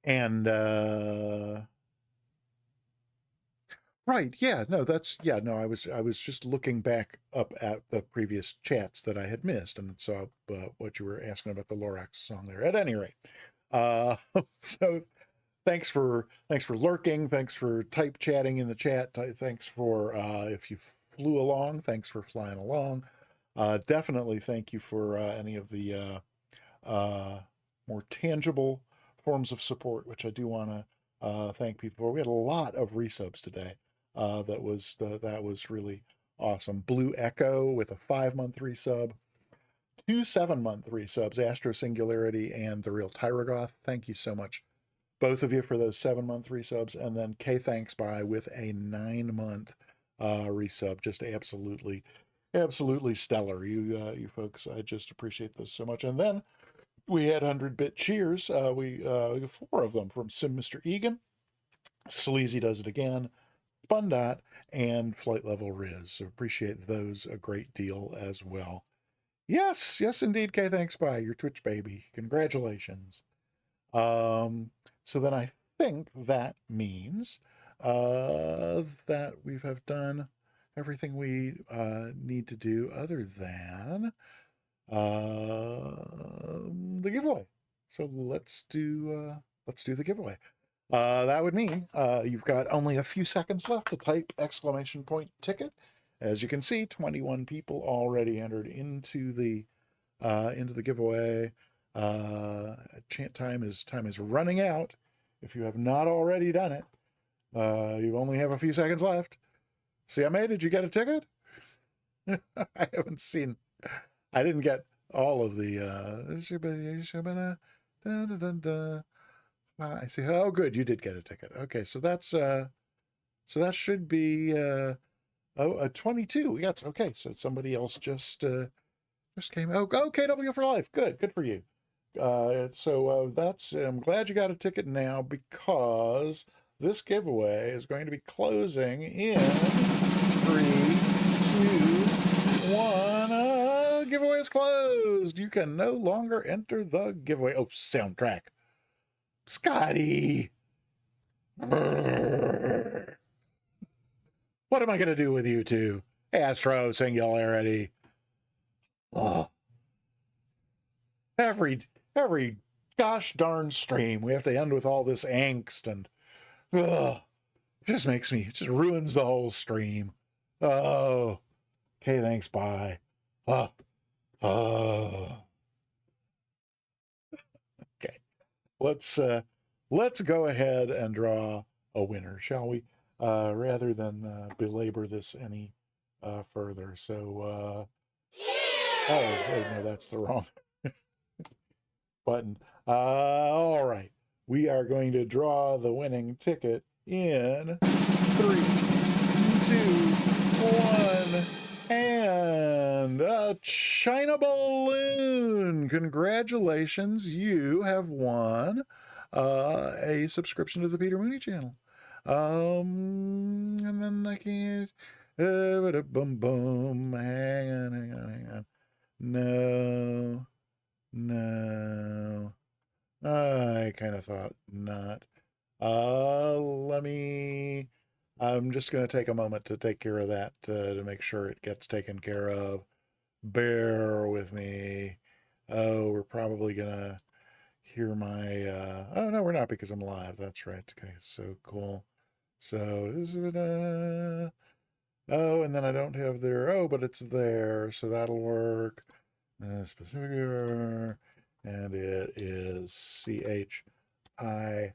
And right, yeah, no, I was just looking back up at the previous chats that I had missed and saw what you were asking about the Lorax song there. At any rate, so thanks for lurking, thanks for type chatting in the chat, thanks for if you flew along, thanks for flying along. Definitely thank you for any of the more tangible forms of support, which I do want to thank people for. We had a lot of resubs today. That was really awesome. Blue Echo with a 5-month resub, 2 7-month resubs, Astro Singularity and the Real Tyragoth. Thank you so much, both of you, for those 7-month resubs, and then K Thanks By with a 9-month resub. Just absolutely stellar. You folks, I just appreciate this so much. And then we had 100-bit cheers. We got 4 of them from Sim Mr. Egan, Sleazy Does It Again, Spundot, and Flight Level Riz. So appreciate those a great deal as well. Yes, indeed, K. Thanks By your Twitch baby. Congratulations. So then I think that means that we have done everything we need to do other than the giveaway. So let's do the giveaway. That would mean you've got only a few seconds left to type !ticket. As you can see, 21 people already entered into the giveaway. Time is running out. If you have not already done it, you only have a few seconds left. CMA, did you get a ticket? I haven't seen. I didn't get all of the. I see. Oh, good, you did get a ticket. Okay, so that's so that should be a 22. Yes. Okay, so somebody else just came. Oh, KW for life. Good for you. So that's. I'm glad you got a ticket now because this giveaway is going to be closing in 3, 2, 1. Giveaway is closed. You can no longer enter the giveaway. Oh, soundtrack. Scotty. What am I going to do with you two? Astro Singularity. Oh. Every gosh darn stream, we have to end with all this angst and just makes me, just ruins the whole stream. Oh, okay, thanks, bye. Oh, oh. Okay, let's go ahead and draw a winner, shall we? Rather than belabor this any further. So, oh, wait, no, that's the wrong button. All right, we are going to draw the winning ticket in 3, 2, 1, and a China balloon. Congratulations, you have won a subscription to the Peter Mooney channel. And then I can't. Boom, boom. Hang on, hang on, hang on. No, no. I kind of thought not. Let me. I'm just going to take a moment to take care of that to make sure it gets taken care of. Bear with me. Oh, we're probably going to hear my. Oh, no, we're not because I'm live. That's right. Okay, so cool. So this is the. Oh, and then I don't have there. Oh, but it's there. So that'll work. Specific. And it is CHINABALLOON.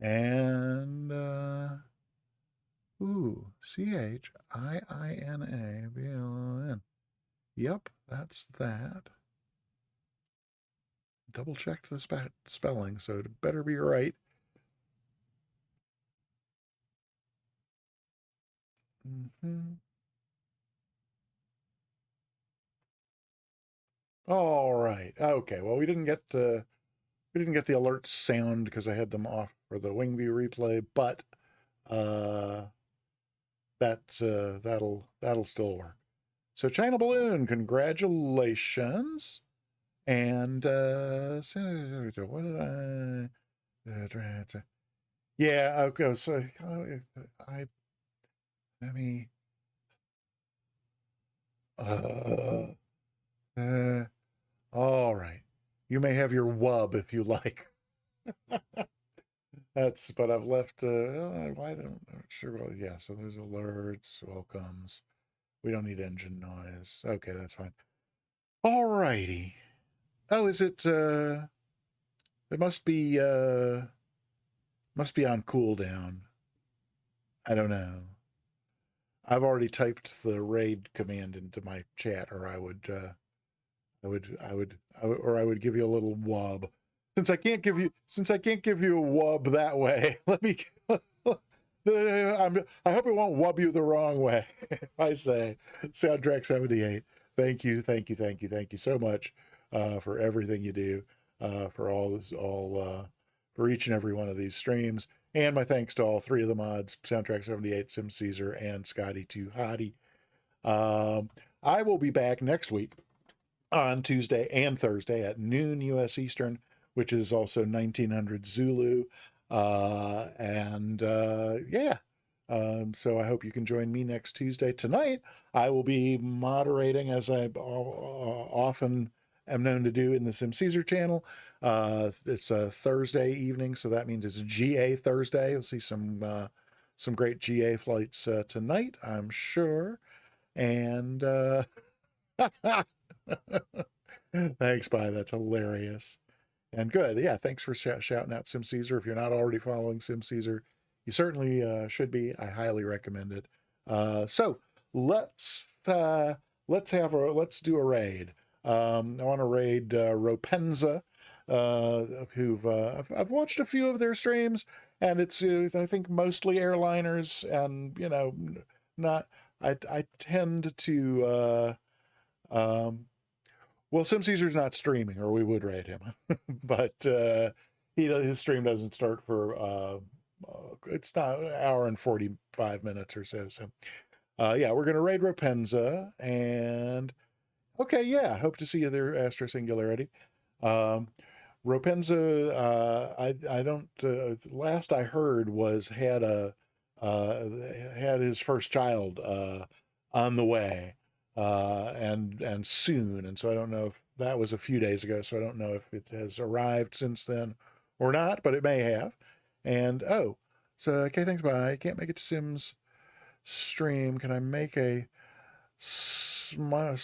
And ooh, CHINABALLON. Yep, that's that. Double checked the spelling, so it better be right. Mm-hmm. All right. Okay. Well, we didn't get the alert sound because I had them off for the Wingview replay, but that'll still work. So China Balloon, congratulations. And what did I yeah, okay, so I let me uh, uh all right. You may have your wub if you like. That's but I've left I don't sure well yeah, so there's alerts, welcomes. We don't need engine noise. Okay, that's fine. All righty. Oh, is it it must be on cooldown. I don't know. I've already typed the raid command into my chat, or I would give you a little wub. Since I can't give you a wub that way, let me. I hope it won't wub you the wrong way. I say, Soundtrack 78. Thank you so much for everything you do, for for each and every one of these streams. And my thanks to all three of the mods, Soundtrack 78, Sim Caesar, and Scotty 2 Hottie. I will be back next week on Tuesday and Thursday at noon U.S. Eastern, which is also 1900 Zulu. Yeah. So I hope you can join me next Tuesday. Tonight, I will be moderating, as I often am known to do in the Sim Caesar channel. It's a Thursday evening, so that means it's GA Thursday. You'll see some great GA flights tonight, I'm sure. And thanks, bye. That's hilarious. And good. Yeah, thanks for shouting out Sim Caesar. If you're not already following Sim Caesar, you certainly should be. I highly recommend it. So let's do a raid. I want to raid Ropenza, who've I've watched a few of their streams, and it's I think mostly airliners, and not I tend to well, Sim Caesar's not streaming, or we would raid him. But his stream doesn't start for it's not an hour and 45 minutes or so. So yeah, we're gonna raid Ropenza, and okay, yeah, hope to see you there, Astro Singularity. Ropenza, I don't. Last I heard was had his first child on the way, and soon, and so I don't know if that was a few days ago, so I don't know if it has arrived since then or not, but it may have. And oh, so okay, thanks. Bye. I can't make it to Sims stream. Can I make a smarry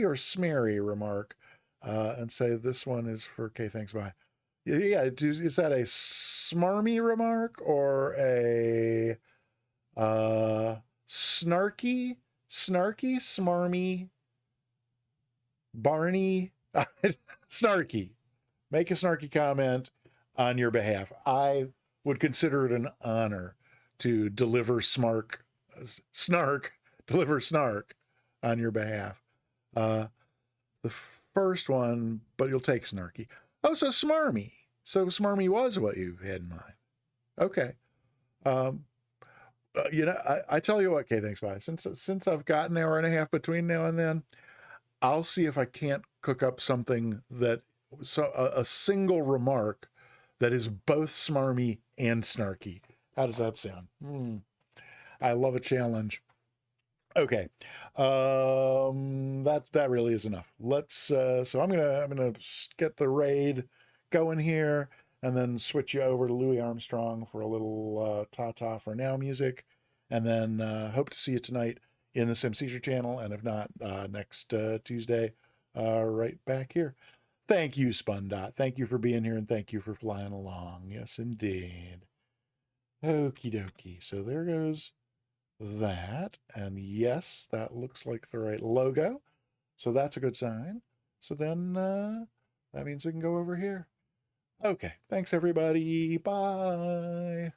or smeary remark and say this one is for okay, thanks. Bye. Yeah, is that a smarmy remark or a snarky, smarmy, Barney, snarky? Make a snarky comment on your behalf. I would consider it an honor to deliver deliver snark on your behalf. The first one, but you'll take snarky. Oh, so smarmy. So smarmy was what you had in mind. Okay. I tell you what, okay, thanks, bye. Since I've got an hour and a half between now and then, I'll see if I can't cook up something that a single remark that is both smarmy and snarky. How does that sound? I love a challenge. Okay, that really is enough. Let's. So I'm gonna get the raid going here, and then switch you over to Louis Armstrong for a little ta ta for now music, and then hope to see you tonight in the Sim Seizure channel, and if not, next Tuesday, right back here. Thank you, Spundot. Thank you for being here, and thank you for flying along. Yes, indeed. Okie dokie. So there goes that. And yes, that looks like the right logo. So that's a good sign. So then that means we can go over here. Okay. Thanks, everybody. Bye.